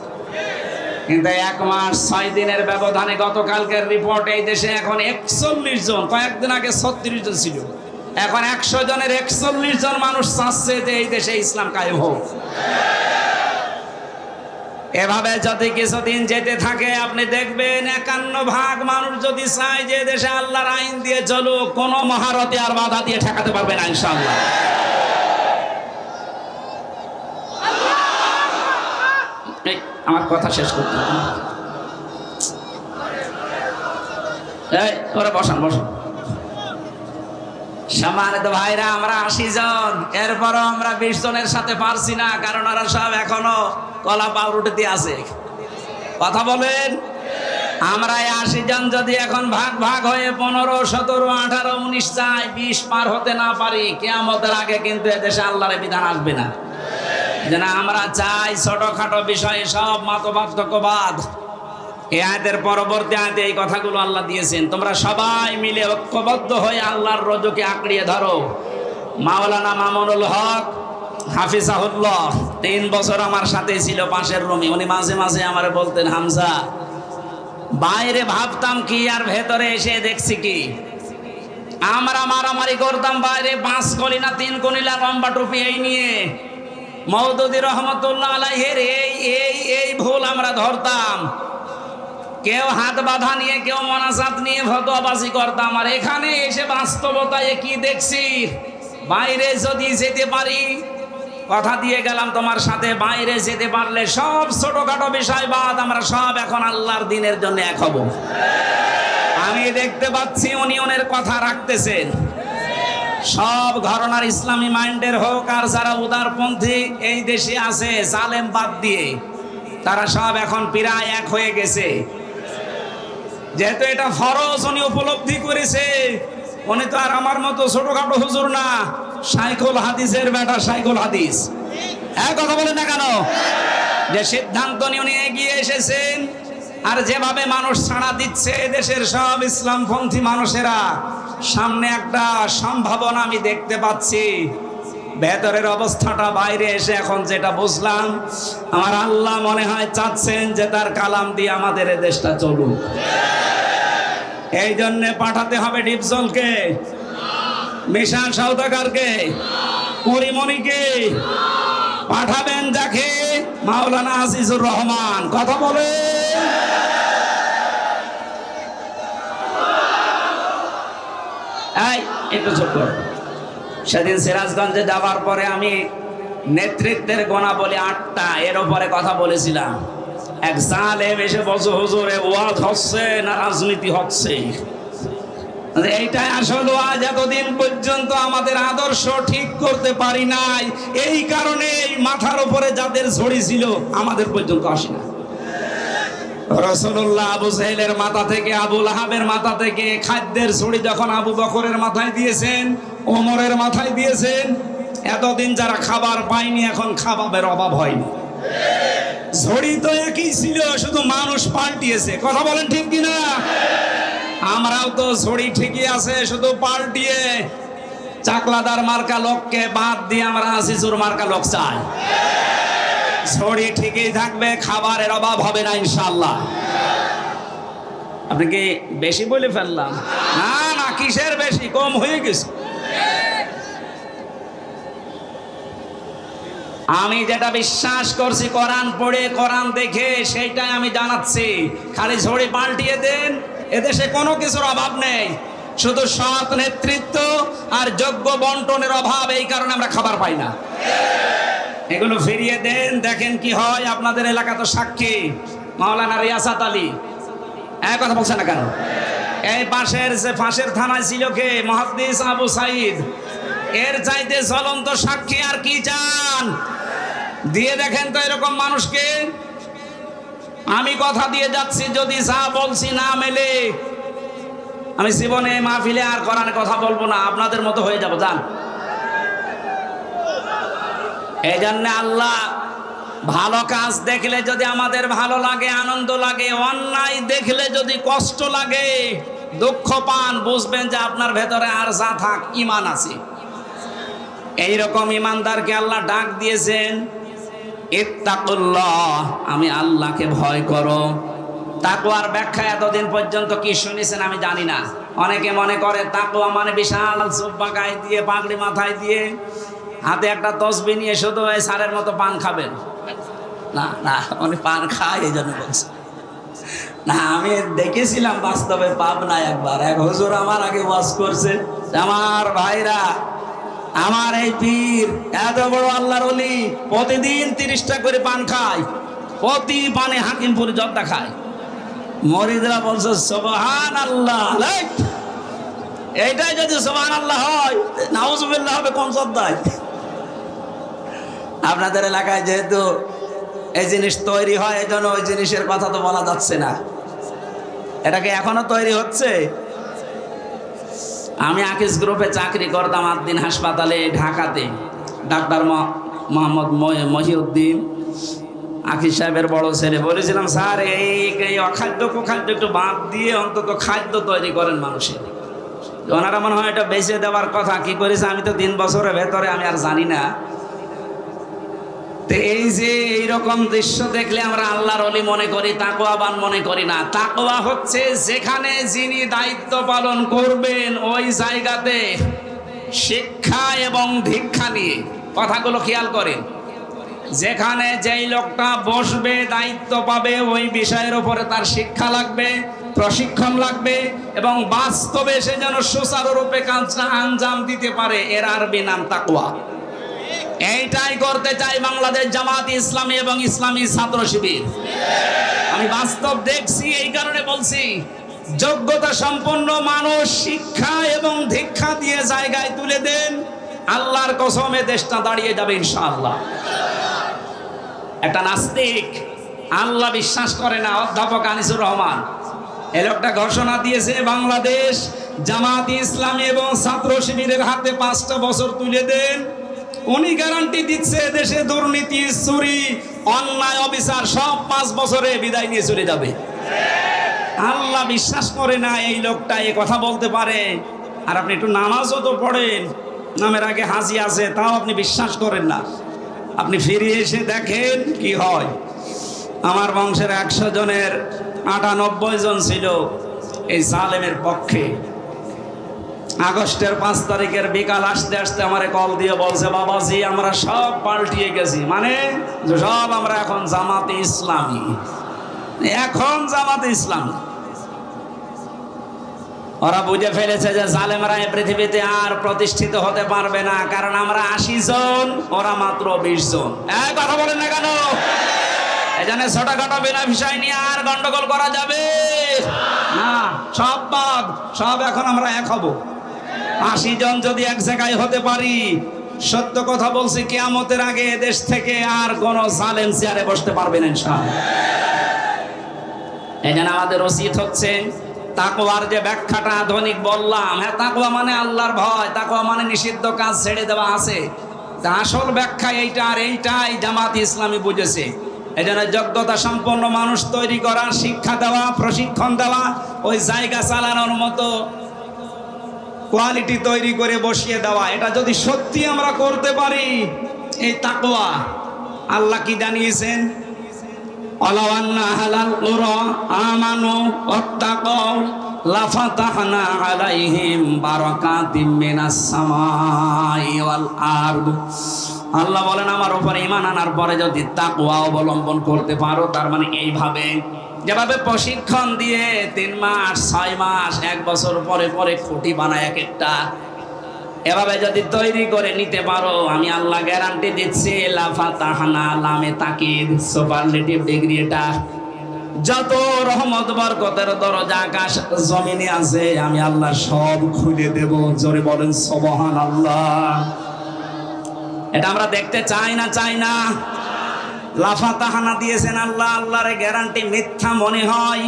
কিন্তু 1 মাস 6 দিনের ব্যবধানে গতকালকের রিপোর্ট এই দেশে এখন 41 জন, কয়েকদিন আগে 36 জন ছিল, এখন 100 জনের 41 জন মানুষ চাচ্ছে যে এই দেশে ইসলাম কায়েম হোক। এভাবে যদি কিছুদিন যেতে থাকে আপনি দেখবেন 51% মানুষ যদি চায় যে দেশে আল্লাহর আইন দিয়ে চলুক, কোনো মহারথী আর বাধা দিয়ে ঠেকাতে পারবে না ইনশাআল্লাহ। আমার কথা শেষ করতে হবে। ওরা বসান বসান। সম্মানিত ভাইরা, আমরা 80 জন, এরপরও আমরা 20 জনের সাথে পারছি না, কারণ ওরা সব এখনো কলা পাউরুটিতে আছে। কথা বলেন। আমরা 80 জন যদি এখন ভাগ ভাগ হয়ে 15, 17, 18, 19 চাই, 20 পার হতে না পারি, কিয়ামতের আগে কিন্তু এদেশে আল্লাহর বিধান আসবে না। যেন আমরা চাই ছোটখাটো বিষয়ে সব মতপার্থক্যবাদ। এই আয়াতের পরবর্তী আয়াতে এই কথাগুলো আল্লাহ দিয়েছেন, তোমরা সবাই মিলে ঐক্যবদ্ধ হয়ে আল্লাহর রজকে আঁকড়িয়ে ধরো। মাওলানা মামুনুল হক হাফিজাহুল্লাহ 3 বছর আমার সাথে ছিল পাশের রুমে। উনি মাঝে মাঝে আমারে বলতেন, হামজা, বাইরে ভাবতাম কি আর ভেতরে এসে দেখছি কি। আমরা মারামারি করতাম বাইরে, 5 কলিনা 3 কলিনা লম্বা টুপি এই নিয়ে। মওদুদি রহমতুল্লাহ আলাইহির এই ভুল আমরা ধরতাম। কেউ হাত বাঁধা নিয়ে, কেউ মোনাজাত নিয়ে ফতোয়াবাজি করতাম। আর এখানে এসে বাস্তবতায় কি দেখছি, বাইরে যদি যেতে পারি, কথা দিয়ে গেলাম তোমার সাথে, বাইরে যেতে পারলে সব ছোটখাটো বিষয় বাদ আমরা সব এখন আল্লাহর দিনের জন্য এক হব। আমি দেখতে পাচ্ছি উনি ওনার কথা রাখতেছেন। সব ঘরানার ইসলামী মাইন্ডের হোক আর যারা উদারপন্থী এই দেশে আছে জালেম বাদ দিয়ে, তারা সব এখন প্রায় এক হয়ে গেছে। যেহেতু এটা ফরজ উনি উপলব্ধি করেছে। উনি তো আর আমার মতো ছোটখাটো হুজুর না, শাইখুল হাদিসের বেটা শাইখুল হাদিস। এক কথা বলেন না কেন? যে সিদ্ধান্ত নিয়ে উনি এগিয়ে এসেছেন। আর যেভাবে মানুষ ছাড়া দিচ্ছে দেশের সব ইসলামপন্থী মানুষেরা, সামনে একটা সম্ভাবনা আমি দেখতে পাচ্ছি। ভেতরের অবস্থাটা বাইরে এসে এখন যেটা বুঝলাম, আমার আল্লাহ মনে হয় চাচ্ছেন যে তার কালাম দিয়ে আমাদের এই দেশটা চলুক। এই জন্যে পাঠাতে হবে ডিপজলকে, মিশান সওদাগরকে, পরিমণিকে পাঠাবেন, যাকে মাওলানা আজিজুর রহমান। কথা বলে একটু ছোট। সেদিন সিরাজগঞ্জে যাওয়ার পরে আমি নেতৃত্বের গোনা বলে 8টা, এর উপরে কথা বলেছিলাম। এক জালেম এসে বলছে, হুজুর ওয়াজ হচ্ছে না রাজনীতি হচ্ছে? এইটাই আসলে আজ এতদিন পর্যন্ত আমাদের আদর্শ ঠিক করতে পারি নাই, এই কারণে মাথার উপরে যাদের ঝড়ি ছিল আমাদের পর্যন্ত আসে না। রাসূলুল্লাহ আবু জাহেলের মাথা থেকে, আবু লাহাবের মাথা থেকে খাদ্যের ছড়ি যখন আবু বকরের মাথায় দিয়েছেন, ওমরের মাথায় দিয়েছেন, এতদিন যারা খাবার পায়নি এখন খাবারের অভাব হয়নি। ঝড়ি তো একই ছিল, শুধু মানুষ পাল্টিয়েছে। কথা বলেন ঠিক কিনা? আমরাও তো ঝড়ি ঠিকই আছে, শুধু পাল্টিয়ে চাকলাদার মার্কা লোককে বাদ দিয়ে আমরা আসিসুর মার্কা লোক চাই। ঝড়ি ঠিকই থাকবে, খাবারের অভাব হবে না ইনশাআল্লাহ। আপনি কি বেশি বলে ফেললাম? না না, কিসের বেশি, কম হয়ে গেছে। আমি যেটা বিশ্বাস করছি কোরআন পড়ে কোরআন দেখে সেইটাই আমি জানাচ্ছি। খালি ঝড়ি পাল্টিয়ে দেন, এদেশে কোনো কিছুর অভাব নেই, শুধু সৎ নেতৃত্ব আর যোগ্য বন্টনের অভাব। এই কারণে আমরা খাবার পাই না। এগুলো ফিরিয়ে দেন, দেখেন কি হয়। আপনাদের এলাকা তো সাক্ষী, মাওলানা রিয়াসাত আলী এক কথা বলছেন না কেন? এই পাশের যে ফাঁসের থানায় ছিল কে, মুহাদ্দিস আবু সাইদ, এর চাইতে জ্বলন্ত সাক্ষী আর কি চান? দিয়ে দেখেন তো এরকম মানুষকে। আমি কথা দিয়ে যাচ্ছি, যদি যা বলছি না মেলে, আমি জীবনে মাহফিলে আর কোরআনে কথা বলবো না, আপনাদের মতো হয়ে যাবো। যান। এই জন্য আল্লাহ ভালো কাজ দেখলে যদি আমাদের ভালো লাগে, আনন্দ লাগে, অন্যায় দেখলে যদি কষ্ট লাগে, দুঃখ পান, বুঝবেন যে আপনার ভেতরে আর যা থাক ঈমান আছে। এইরকম ঈমানদারকে আল্লাহ ডাক দিয়েছেন, ইত্তাকুল্লাহ, আমি আল্লাহকে ভয় করো। তাকওয়ার ব্যাখ্যা এতদিন পর্যন্ত কি শুনেছেন আমি জানি না। অনেকে মনে করে তাকওয়া মানে বিশাল জুব্বা গায়ে দিয়ে, পাগড়ি মাথায় দিয়ে, হাতে একটা তসবিহ নিয়ে শুধু এই সারের মতো পান খাবেন। না না, উনি পান খায় এই জন্য বলছে না। আমি দেখেছিলাম বাস্তবে পাবনায় একবার, এক হুজুর আমার আগে ওয়াজ করছে, আমার ভাইরা, আমার এই পীর এত বড় আল্লাহর ওলি প্রতিদিন 30টা করে পান খায়, প্রতি পানে হাকিমপুর জর্দা খায়। মরিদরা বলছে সুবহানাল্লাহ। এইটাই যদি সুবহানাল্লাহ হয়, নাউজুবিল্লাহ হবে কোন জর্দায়? আপনাদের এলাকায় যেহেতু এই জিনিস তৈরি হয়, এই জন্য ওই জিনিসের কথা তো বলা যাচ্ছে না। এটাকে এখনো তৈরি হচ্ছে। আমি আকিস গ্রুপে চাকরি করতাম আদ্দিন হাসপাতালে ঢাকাতে। ডাক্তার মোহাম্মদ মহিউদ্দিন আকিস সাহেবের বড় ছেলে, বলেছিলাম স্যার এই অখাদ্য কুখাদ্য একটু বাদ দিয়ে অন্তত খাদ্য তৈরি করেন মানুষের। ওনারা মনে হয় এটা বেঁচে দেওয়ার কথা। কি করেছে আমি তো 3 বছরের ভেতরে আমি আর জানি না। তো এই যে এইরকম দৃশ্য দেখলে আমরা আল্লাহর ওলি মনে করি, তাকওয়াবান মনে করি না। তাকওয়া হচ্ছে যেখানে যিনি দায়িত্ব পালন করবেন ওই জায়গাতে শিক্ষা এবং দীক্ষা নিয়ে, কথাগুলো খেয়াল করেন, যেখানে যেই লোকটা বসবে, দায়িত্ব পাবে, ওই বিষয়ের উপরে তার শিক্ষা লাগবে, প্রশিক্ষণ লাগবে, এবং বাস্তবে সে যেন সুচারুরূপে কাজটা আঞ্জাম দিতে পারে। এর আরবি নাম তাকওয়া। এইটাই করতে চাই বাংলাদেশ জামাত ইসলামী এবং ইসলামী ছাত্র শিবির। আমি বাস্তব দেখছি, এই কারণে বলছি, যোগ্যতা সম্পন্ন মানুষ শিক্ষা এবং দীক্ষা দিয়ে জায়গায় তুলে দেন, আল্লাহর কসমে দেশটা দাঁড়িয়ে যাবে ইনশাআল্লাহ। একটা নাস্তিক, আল্লাহ বিশ্বাস করে না, অধ্যাপক আনিসুর রহমান, এই লোকটা ঘোষণা দিয়েছে বাংলাদেশ জামাত ইসলামী এবং ছাত্র শিবিরের হাতে 5টা বছর তুলে দেন। উনি গ্যারান্টি দিচ্ছে দেশে দুর্নীতি, চুরি, অন্যায়, অবিচার সব 5 বছরে বিদায় নিয়ে চলে যাবে। আল্লাহ বিশ্বাস করে না এই লোকটা এ কথা বলতে পারে। আর আপনি একটু নামাজও তো পড়েন, নামের আগে হাজি আছে, তাও আপনি বিশ্বাস করেন না। আপনি ফিরে এসে দেখেন কি হয়। আমার বংশের 100 জনের 98 জন ছিল এই জালেমের পক্ষে। আগস্টের 5 তারিখের বিকাল আসতে আসতে আমারে কল দিয়ে বলছে, বাবাজি আমরা সব পাল্টিয়ে গেছি, মানে সব আমরা এখন জামাতে ইসলামী, এখন জামাতে ইসলামী। ওরা বুঝে ফেলেছে যে জালেমরা এই পৃথিবীতে আর প্রতিষ্ঠিত হতে পারবে না, কারণ আমরা 80 জন, ওরা মাত্র 20 জন। কথা বলেন না কেন? এজন্য ছোটখাটো বিনা বিষয় নিয়ে আর গন্ডগোল করা যাবে না। সব বাদ, সব এখন আমরা এক হব। ৮০ জন যদি এক জায়গায় হতে পারি, সত্য কথা বলছি, কিয়ামতের আগে দেশ থেকে আর কোন জালেম চেয়ারে বসতে পারবেন ইনশাআল্লাহ। এজন্য আমাদের উচিত হচ্ছে তাকওয়ার যে ব্যাখ্যাটা আধুনিক বললাম, হ্যাঁ তাকওয়া মানে আল্লাহর ভয়, তাকওয়া মানে নিষিদ্ধ কাজ ছেড়ে দেওয়া আছে। তা আসল ব্যাখ্যা এইটা, আর এইটাই জামাত ইসলামী বুঝেছে। এজন্য যোগ্যতা সম্পন্ন মানুষ তৈরি করা, শিক্ষা দেওয়া, প্রশিক্ষণ দেওয়া, ওই জায়গা চালানোর মতো কোয়ালিটি তৈরি করে বসিয়ে দেওয়া, এটা যদি সত্যি আমরা করতে পারি, এই তাকওয়া, আল্লাহ কি জানিয়েছেন? ওয়ালাউ আন্না আহলাল কুরা আমানু ওয়াত্তাকাউ লাফাতাহনা আলাইহিম বারাকাতিম মিনাস সামাই ওয়াল আরদ। আল্লাহ বলেন আমার উপরে ঈমান আনার পরে যদি তাকওয়া অবলম্বন করতে পারো, তার মানে এইভাবে যেভাবে প্রশিক্ষণ দিয়ে 3 মাস 6 মাস 1 বছর পরে পরে খুঁটি বানায় এক একটা, এভাবে যদি তৈরি করে নিতে পারো, আমি আল্লাহ গ্যারান্টি দিচ্ছি লাফাতাহনা, লামে তাকিদ, সুপারলেটিভ ডিগ্রি, এটা যত রহমত বরকতের দরজা আকাশ জমিনে আছে আমি আল্লাহ সব খুলে দেব। জোরে বলেন সুবহানাল্লাহ। এটা আমরা দেখতে চাই না, চাই না? লাফাতাহানা দিয়েছেন আল্লাহ, আল্লাহর গ্যারান্টি মিথ্যা মনে হয়?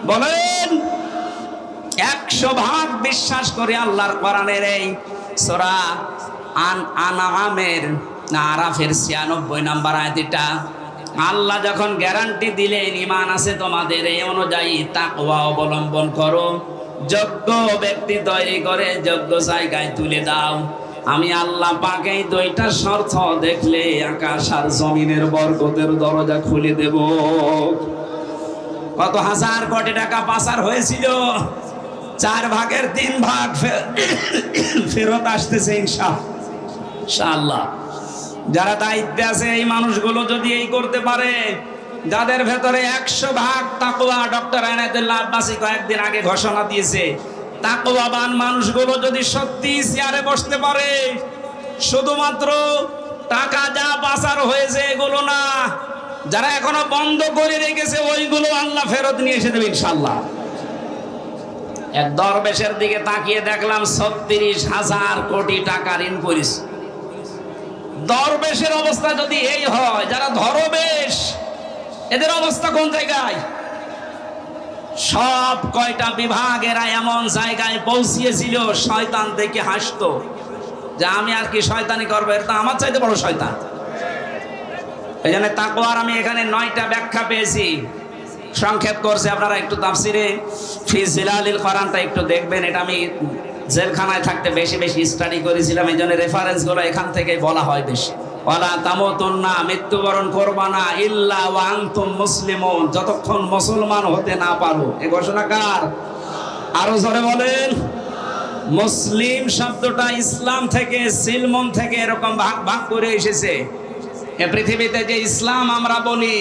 বলেন 100% বিশ্বাস করে আল্লাহর কোরআনের এই সূরা আনআমের না আরাফের 96 নম্বর আয়াতটা আল্লাহ যখন গ্যারান্টি দিলেন ঈমান আছে তোমাদের, এই অনুযায়ী তাকওয়া অবলম্বন করো, যোগ্য ব্যক্তি তৈরি করে যোগ্য জায়গায় তুলে দাও, আমি আল্লাহ পাক এই 2টা শর্ত দেখলে আকাশ আর জমিনের বরকতের দরজা খুলে দেব। কত হাজার কোটি টাকা পাচার হয়েছিল, 4 ভাগের 3 ভাগ ফেরত আসতেছে ইনশাআল্লাহ। যারা দায়িত্বে আছে এই মানুষগুলো যদি এই করতে পারে, যাদের ভেতরে 100% তাকওয়া, ডক্টর আইনাতুল্লাহ আব্বাসী কয়েকদিন আগে ঘোষণা দিয়েছে, তাকওয়াবান মানুষগুলো যদি সত্যি চেয়ারে বসতে পারে, শুধুমাত্র টাকা যা পাচার হয়েছে এগুলো না, যারা এখনো বন্ধ করে রেখেছে ওইগুলো আল্লাহ ফেরত নিয়ে এসে দেবে ইনশাআল্লাহ। এক দরবেশের দিকে তাকিয়ে দেখলাম 36,000 কোটি টাকা ঋণ করেছে। দরবেশের অবস্থা যদি এই হয়, যারা ধরবেশ এদের অবস্থা কোন জায়গায়? সব কয়টা বিভাগেরা এমন জায়গায় পৌঁছিয়েছিল, শয়তান দেখে হাসতো যে আমি আর কি শয়তানি করবো, এটা আমার চাইতে বড় শয়তান। এই জন্য তাকওয়ার আমি এখানে 9টা ব্যাখ্যা পেয়েছি, সংক্ষেপ করছে। আপনারা একটু তাফসিরে ফি জিলালিল কোরআনটা একটু দেখবেন। এটা আমি জেলখানায় থাকতে বেশি বেশি স্টাডি করেছিলাম, এই জন্য রেফারেন্সগুলো এখান থেকে বলা হয় বেশি। ওয়ালা তামুতুন্না, মৃত্যুবরণ করবা না, ইল্লা ওয়া আনতুম মুসলিমুন, যতক্ষণ মুসলমান হতে না পারো। এই ঘোষণা কার? আরো জোরে বলেন। মুসলিম শব্দটা ইসলাম থেকে, সিলমন থেকে এরকম ভাগ ভাগ করে এসেছে। এই পৃথিবীতে যে ইসলাম আমরা বলি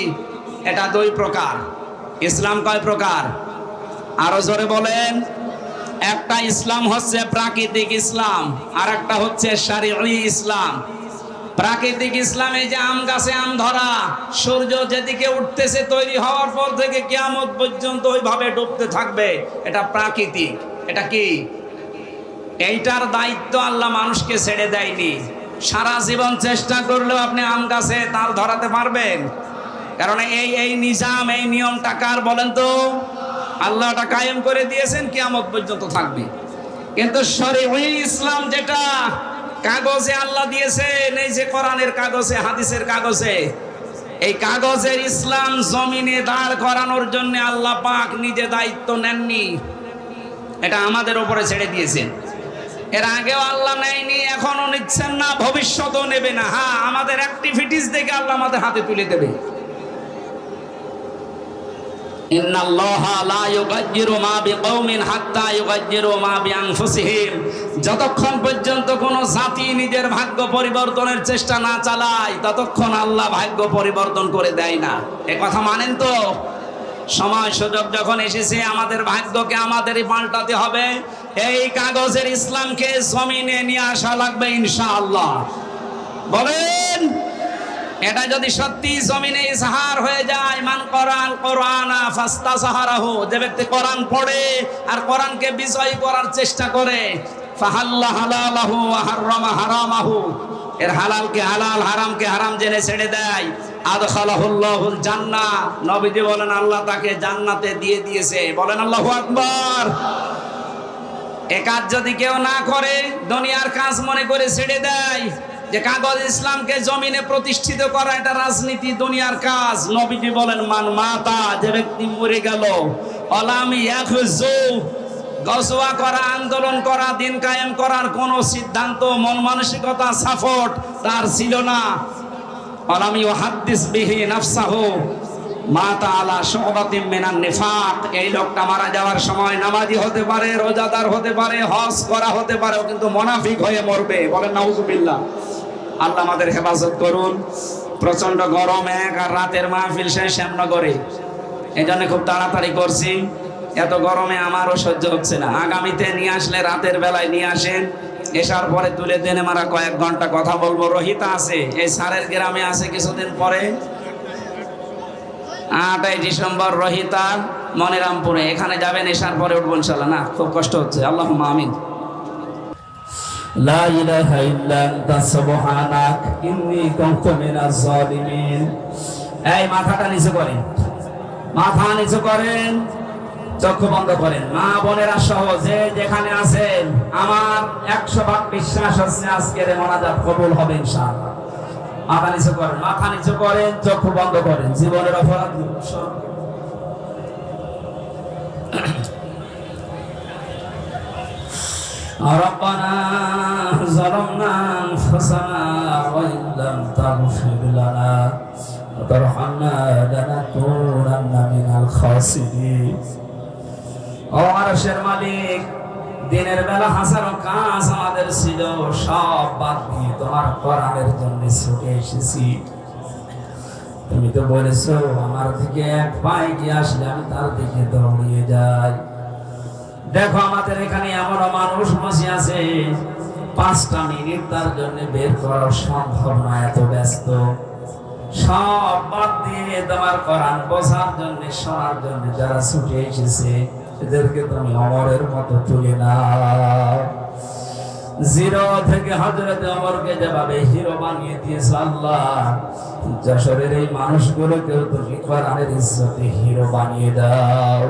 এটা 2 প্রকার। ইসলাম কয় প্রকার? আরো জোরে বলেন। একটা ইসলাম হচ্ছে প্রাকৃতিক ইসলাম, আর একটা হচ্ছে শারঈ ইসলাম। প্রাকৃতিক ইসলামে যে আম গাছে আম ধরা, সূর্য যেদিকে উঠতেছে তৈরি হওয়ার পর থেকে কিয়ামত পর্যন্ত ওইভাবে ডুবতে থাকবে, এটা প্রাকৃতিক। এটা কি? এইটার দায়িত্ব আল্লাহ মানুষকে ছেড়ে দেয়নি। সারা জীবন চেষ্টা করলেও আপনি আম গাছে তাল ধরাতে পারবেন? কারণ এই নিজাম, এই নিয়মটা কার বলেন তো? আল্লাহ এটা কায়েম করে দিয়েছেন, কিয়ামত পর্যন্ত থাকবে। কিন্তু শরঈ ইসলাম যেটা কাগজে আল্লাহ দিয়েছেন, এই যে কোরআনের কাগজে, হাদিসের কাগজে, এই কাগজের ইসলাম জমিনে দাঁড় করানোর জন্য আল্লাহ পাক নিজে দায়িত্ব নেননি, এটা আমাদের উপরে ছেড়ে দিয়েছেন। এর আগেও আল্লাহ নেয়নি, এখনো নিচ্ছেন না, ভবিষ্যতেও নেবে না। হ্যাঁ, আমাদের অ্যাক্টিভিটিস দেখে আল্লাহ আমাদের হাতে তুলে দেবে। ইন্নাল্লাহা লা ইউগায়্যিরু মা বিকওমিন হাত্তা ইউগায়্যিরু মা বিআনফুসিহিম। যতক্ষণ পর্যন্ত কোন জাতি নিজের ভাগ্য পরিবর্তনের চেষ্টা না চালায়, ততক্ষণ আল্লাহ ভাগ্য পরিবর্তন করে দেয় না। এ কথা মানেন তো? সময় সুযোগ যখন এসেছে, আমাদের ভাগ্যকে আমাদেরই পাল্টাতে হবে। এই কাগজের ইসলামকে জমিনে নিয়ে আসা লাগবে ইনশাআল্লাহ। বলেন, এটা যদি সত্যি জমিনে ইজহার হয়ে যায়, মান কোরআন কোরআনা ফাস্তাজহারাহু, যে ব্যক্তি কোরআন পড়ে আর কোরআনকে বিজয় করার চেষ্টা করে, ফাহাল্লা হালালাহু ওয়া হাররামা হারামাহু, এর হালালকে হালাল হারামকে হারাম জেনে ছেড়ে দেয়, আদখালাহুল্লাহুল জান্নাহ, নবীজি বলেন আল্লাহ তাকে জান্নাতে দিয়ে দিয়েছে। বলেন আল্লাহু আকবার। এ কাজ যদি কেউ না করে, দুনিয়ার কাজ মনে করে ছেড়ে দেয়, যে কাগজ ইসলামকে জমিনে প্রতিষ্ঠিত করা এটা রাজনীতি, দুনিয়ার কাজ, নবীজি বলেন মান মাতা, যে ব্যক্তি মরে গেল, অলাম ইয়াখুযু, গজওয়া করা, আন্দোলন করা, দিন কায়েম করার কোন সিদ্ধান্ত, মন মানসিকতা, সাপোর্ট তার ছিল না, অলাম ইউহাদ্দিস বিহি নাফসাহু মাতা আলা শুবাতিন মিনান নিফাক, এই লোকটা মারা যাওয়ার সময় নামাজি হতে পারে, রোজাদার হতে পারে, হজ করা হতে পারে, কিন্তু মুনাফিক হয়ে মরবে। বলেন নাউজুবিল্লাহ। আল্লাহ আমাদের হেফাজত করুন। প্রচন্ড গরম, এক আর রাতের মাহফিল শেষ শ্যামনগরে, এই জন্য খুব তাড়াতাড়ি করছি, এত গরমে আমারও সহ্য হচ্ছে না। আগামীতে নিয়ে আসলে রাতের বেলায় নিয়ে আসেন, এসার পরে তুলে দেনে মারা কয়েক ঘন্টা কথা বলবো। রহিতা আছে, এই সারের গ্রামে আছে কিছুদিন পরে, 8ই ডিসেম্বর রহিতা মনিরামপুরে, এখানে যাবেন, এসার পরে উঠবো ইনশাআল্লাহ। না খুব কষ্ট হচ্ছে, আল্লাহুম্মা আমিন। লা ইলাহা ইল্লা আনতা সুবহানাক ইন্নী কুনতু মিনাজ জালিমিন। এই মাথাটা নিচু করেন, মাথা নিচু করেন, চক্ষু বন্ধ করেন। মা বোনেরা সহ যে যেখানে আছেন, আমার 100% বিশ্বাস হচ্ছে আজকের মোনাজাত কবুল হবে ইনশাআল্লাহ। মাথা নিচু করেন, মাথা নিচু করেন, চক্ষু বন্ধ করেন। জীবনের অপরাধ ربنا ظلمنا أنفسنا وإن لم تغفر لنا وترحمنا لنكونن من الخاسرين। ও আরশের মালিক, দিনের বেলা হাজারো কাজ আমাদের ছিল, সব বাদ দিয়ে তোমার কোরআনের জন্য ছুটে এসেছি। তুমি তো বলেছো আমার দিকে এক পায়ে কি আসলে আমি তার দিকে দৌড়িয়ে যাই। দেখো আমাদের এখানে এমন মানুষ বসে আছে, 5টা মিনিট তার জন্য বের করা সম্ভব না, এত ব্যস্ত। সব বাদ দিয়ে তোমার কোরআন বোঝার জন্য, শোনার জন্য যারা ছুটে এসেছে, এদেরকে তুমি অমরের মতো তুলে নাও। জিরো থেকে হযরতে ওমরকে যেভাবে হিরো বানিয়ে দিয়েছো আল্লাহ, যশোরের এই মানুষগুলোকেও তুমি কোরআনের ইজ্জতে হিরো বানিয়ে দাও।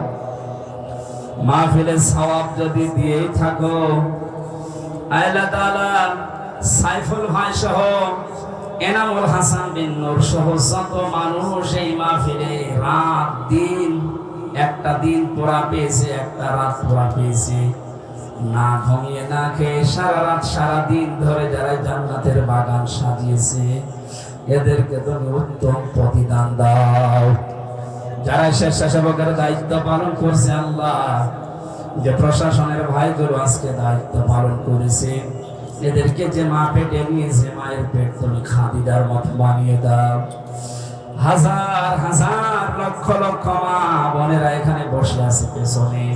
মাহফিলের সওয়াব যদি দিয়েই থাকো, আল্লাহ তাআলা সাইফুল ভাই সহ, এনামুল হাসান বিন নূর সহ যত মানুষ এই মাহফিলে রাত দিন, একটা দিন পুরা পেয়েছে, একটা রাত পুরা পেয়েছে, না ঘুমিয়ে না খেয়ে সারা রাত সারা দিন ধরে যারা জান্নাতের বাগান সাজিয়েছে, এদেরকে তুমি উত্তম প্রতিদান দাও। যারা স্বেচ্ছাসেবকের দায়িত্ব পালন করছে আল্লাহ, যে প্রশাসনের ভাইগুলো আজকে দায়িত্ব পালন করেছে, এদেরকে যে মা পেটে নিয়েছে, মায়ের পেট তুমি খাদিজার মতো বানিয়ে দাও। হাজার হাজার লক্ষ লক্ষ মা বোনেরা এখানে বসে আছে পেছনে,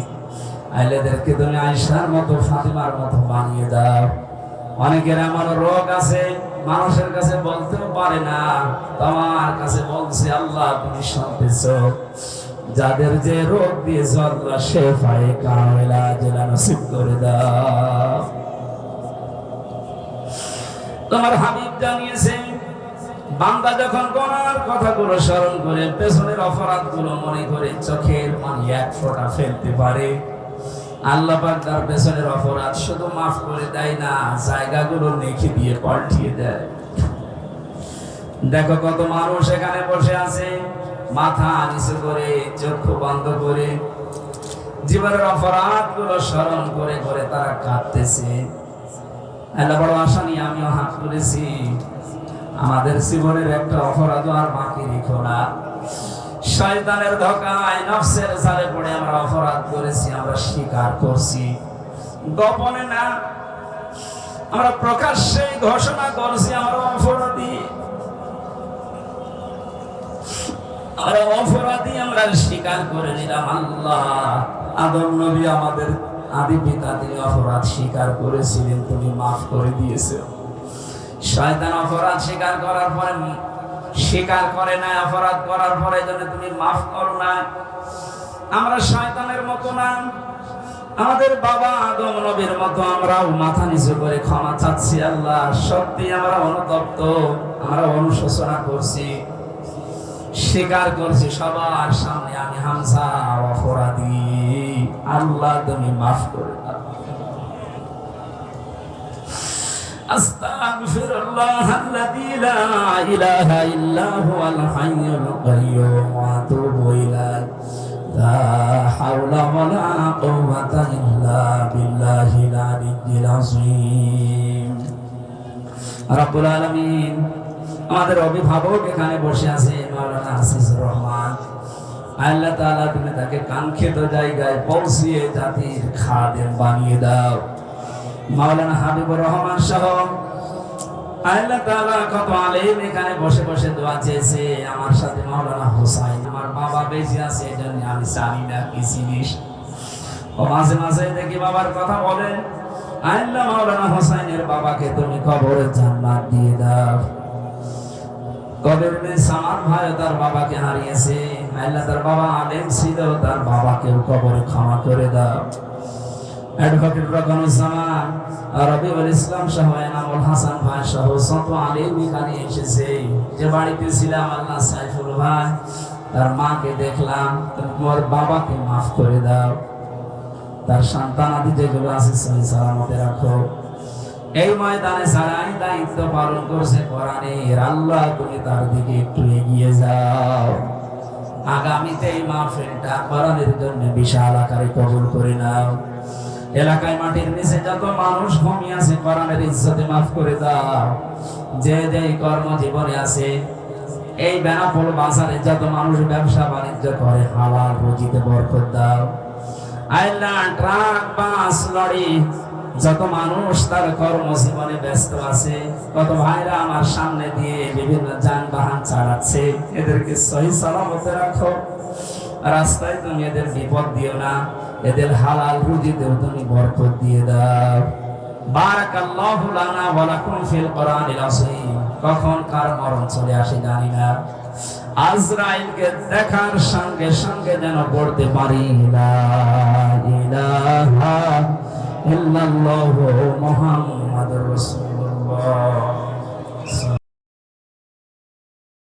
আইলেদেরকে তুমি আয়েশার মতো, ফাতিমার মতো বানিয়ে দাও। অনেকের এমন রোগ আছে, মানুষের কাছে বলতেও পারে না, তোমার কাছে বলছে আল্লাহ তুমি শুনতেছো। যাদের যে রোগ দিয়েছ আল্লাহ শেফায়ে কামিলা যেন নসিব করে দাও। তোমার হাবিব জানিয়েছে, বান্দা যখন গুনার কথাগুলো স্মরণ করে, পেছনের অপরাধগুলো মনে করে, চোখের পানি এক ফোঁটা ফেলতে পারে, আল্লাহ পাক তার পেছনের অপরাধ শুধু মাফ করে দেয় না, জায়গাগুলো নেকি দিয়ে পাল্টিয়ে দেয়। দেখো কত মানুষ এখানে বসে আছে, মাথা নিচু করে, চক্ষু বন্ধ করে, জীবনের অপরাধগুলো স্মরণ করে করে তারা কাঁদতেছে। আল্লাহ বড় আশা নিয়ে আমিও হাত তুলেছি, আমাদের জীবনের একটা অপরাধ আর বাকি রেখো না। শয়তানের ধোঁকায়, নফসের জালে পড়ে আমরা অপরাধ করেছি, আমরা স্বীকার করছি, গোপনে না, আমরা প্রকাশ্যে ঘোষণা করছি আমরা অপরাধী। আমরা অপরাধী, আমরা স্বীকার করে নিলাম। আল্লাহ, আদম নবী আমাদের আদি পিতা, তিনি অপরাধ স্বীকার করেছিলেন, তুমি মাফ করে দিয়েছো। শয়তান অপরাধ স্বীকার করার পরে স্বীকার করে না, অপরাধ করার পরে যেন তুমি মাফ করো না। আমরা শয়তানের মতো না, আমাদের বাবা আদম নবীর মতো আমরাও মাথা নিচু করে ক্ষমা চাচ্ছি। আল্লাহ সত্যি আমরা অনুতপ্ত, আমরা অনুশোচনা করছি, স্বীকার করছি সবার সামনে আমি হামজা অপরাধী। আল্লাহ তুমি মাফ করে দাও। আস্তাগফিরুল্লাহাল্লাযী লা ইলাহা ইল্লা হুয়াল হাইয়ুল কাইয়্যুম ওয়া আতুবু ইলাইহি লা হাওলা ওয়ালা কুওয়াতা ইল্লা বিল্লাহিল আলিয়্যিল আযীম। রব্বুল আলামিন, আমাদের অভিভাবক এখানে বসে আছে মাওলানা আসিফুর রহমান, আল্লাহ তাআলা তুমি তাকে কাঙ্ক্ষিত জায়গায় পৌঁছিয়ে জাতির খাদেম বানিয়ে দাও। মাওলানা হাবিবুর রহমান সহ আল্লাহ তাআলা কত আলেম এখানে বসে বসে দোয়া চেয়েছে। আমার সাথে মাওলানা হোসাইন, আমার বাবা বেঁচে আছে এজন্য আমি জানি না কি জিনিস। ও মাঝে মাঝে দেখি বাবার কথা বলে। আল্লাহ মাওলানা হোসাইনের বাবাকে তুমি কবরে জান্নাত দিয়ে দাও। কবরে সামার ভাই তার বাবাকে হারিয়েছে। আল্লাহ তার বাবা আলেম ছিল, তার বাবাকেও কবরে ক্ষমা করে দাও। অ্যাডভোকেট রকনুজ্জামান, রবিউল ইসলাম সহ এনামুল হাসান ভাই সহ শত আলেম এখানে এসেছে। যে বাড়িতে ছিলাম আল্লাহ সাইফুল ভাই, তার মাকে দেখলাম, তোমার বাবাকে মাফ করে দাও। তার সন্তান আদি যেগুলো আছে সহি সালামতে রাখো। এই ময়দানে সারাই দায়িত্ব পালন করছে কোরআনের, আল্লাহ তুমি তার দিকে একটু এগিয়ে যাও। আগামীতে এই মাহফিলটা কোরআনের জন্য বিশাল আকারে কবুল করে নাও। এলাকায় মাটির নিচে যত মানুষ ঘুমিয়ে আছে কোরআনের ইজ্জতে মাফ করে দাও। যে যে কর্মজীবনে আছে, এই বেনাপোল বাজারে যত মানুষ ব্যবসা বাণিজ্য করে হালাল রুজিতে বরকত দাও। আল্লাহ ট্রাক বাস লরি যত মানুষ তার কর্মজীবনে ব্যস্ত আছে, কত ভাইরা আমার সামনে দিয়ে বিভিন্ন যানবাহন চালাচ্ছে, এদেরকে সহি সালামতে রাখো। রাস্তায় তুমি এদের বিপদ দিও না, এদের হালাল রুজিতেও তুমি বরকত দিয়ে দাও। বারাকাল্লাহু লানা ওয়া লাকুম ফিল কোরআনিল আযীম। কখন কার মরণ চলে আসে জানি না। আজরাইলকে দেখার সঙ্গে সঙ্গে যেন পড়তে পারি লা ইলাহা ইল্লাল্লাহু মুহাম্মাদুর রাসূলুল্লাহ।